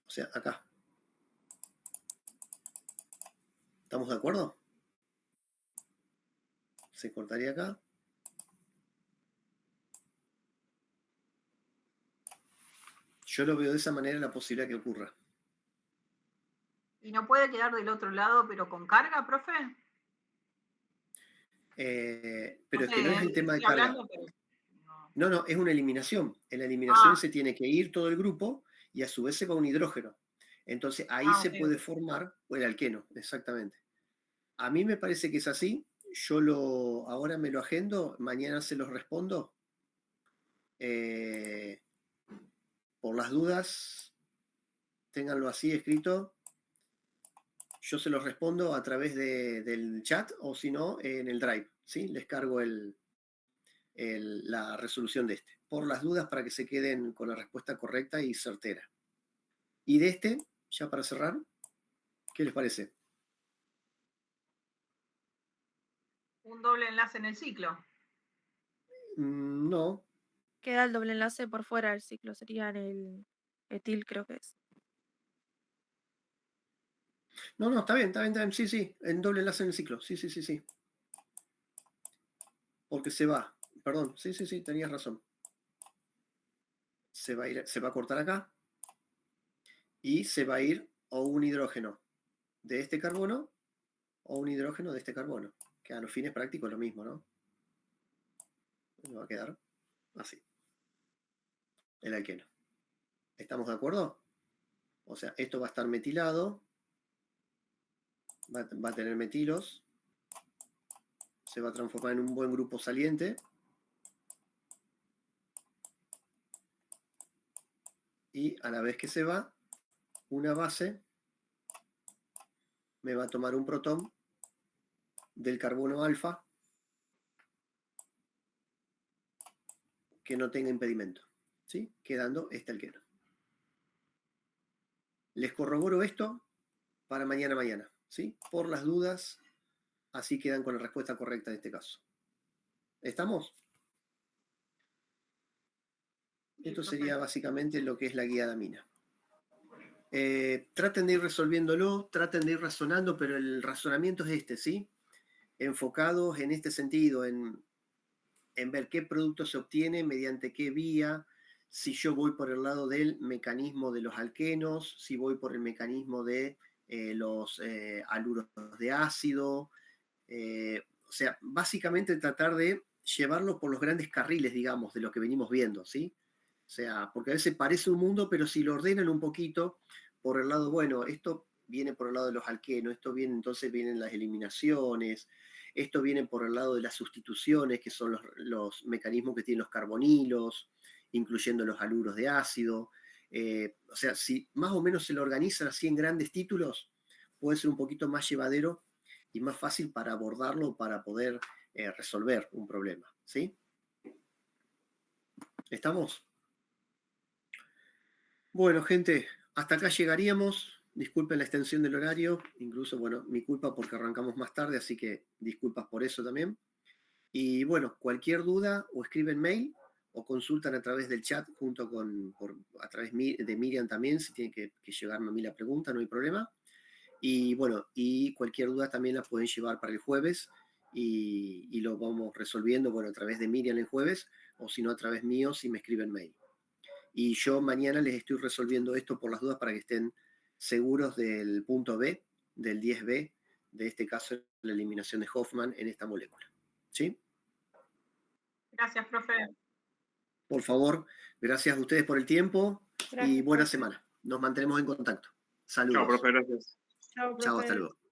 S1: O sea, acá. ¿Estamos de acuerdo? Se cortaría acá. Yo lo veo de esa manera la posibilidad que ocurra.
S4: ¿Y no puede quedar del otro lado, pero con carga, profe?
S1: Pero es que no es el tema de
S4: estoy
S1: carga.
S4: hablando, pero
S1: No, es una eliminación. En la eliminación
S4: Ah.
S1: se tiene que ir todo el grupo y a su vez se va un hidrógeno. Entonces ahí se
S4: ok.
S1: puede formar el alqueno, exactamente. A mí me parece que es así. Yo ahora me lo agendo, mañana se los respondo. Por las dudas, ténganlo así escrito. Yo se los respondo a través del chat o si no, en el Drive. ¿Sí? Les cargo la resolución de este. Por las dudas, para que se queden con la respuesta correcta y certera. Y de este, ya para cerrar, ¿qué les parece?
S4: Un doble enlace en el ciclo.
S1: No.
S5: Queda el doble enlace por fuera del ciclo, sería en el etil, creo que es.
S1: No, está bien. Sí, en doble enlace en el ciclo. Sí. Porque se va. Perdón, sí, tenías razón. Se va a cortar acá. Y se va a ir o un hidrógeno de este carbono o un hidrógeno de este carbono. Que a los fines prácticos es lo mismo, ¿no? Me va a quedar así. El alqueno. ¿Estamos de acuerdo? O sea, esto va a estar metilado. Va a tener metilos. Se va a transformar en un buen grupo saliente. Y a la vez que se va, una base me va a tomar un protón del carbono alfa que no tenga impedimento, ¿sí? Quedando este alqueno. Les corroboro esto para mañana, ¿sí? Por las dudas, así quedan con la respuesta correcta en este caso. ¿Estamos? Esto sería básicamente lo que es la guía de amina. Traten de ir resolviéndolo, traten de ir razonando, pero el razonamiento es este, ¿sí? Enfocados en este sentido, en ver qué producto se obtiene, mediante qué vía, si yo voy por el lado del mecanismo de los alquenos, si voy por el mecanismo de los haluros de ácido. O sea, básicamente tratar de llevarlo por los grandes carriles, digamos, de lo que venimos viendo, ¿sí? O sea, porque a veces parece un mundo, pero si lo ordenan un poquito por el lado, bueno, esto viene por el lado de los alquenos, entonces vienen las eliminaciones, esto viene por el lado de las sustituciones, que son los mecanismos que tienen los carbonilos, incluyendo los haluros de ácido. O sea, si más o menos se lo organizan así en grandes títulos, puede ser un poquito más llevadero y más fácil para abordarlo, para poder resolver un problema, ¿sí? ¿Estamos? Bueno, gente, hasta acá llegaríamos. Disculpen la extensión del horario, incluso, bueno, mi culpa porque arrancamos más tarde, así que disculpas por eso también. Y bueno, cualquier duda o escriben mail o consultan a través del chat a través de Miriam también, si tienen que llegarme a mí la pregunta, no hay problema. Y bueno, y cualquier duda también la pueden llevar para el jueves y lo vamos resolviendo, bueno, a través de Miriam el jueves o si no a través mío si me escriben mail. Y yo mañana les estoy resolviendo esto por las dudas para que estén seguros del punto B, del 10B, de este caso, la eliminación de Hoffman en esta molécula. ¿Sí?
S4: Gracias, profe.
S1: Por favor, gracias a ustedes por el tiempo y
S3: Gracias,
S1: buena
S3: profe.
S1: semana. Nos mantenemos en contacto. Saludos.
S2: Chao, profe, gracias.
S3: Chao,
S1: Chao,
S3: profe.
S1: hasta luego.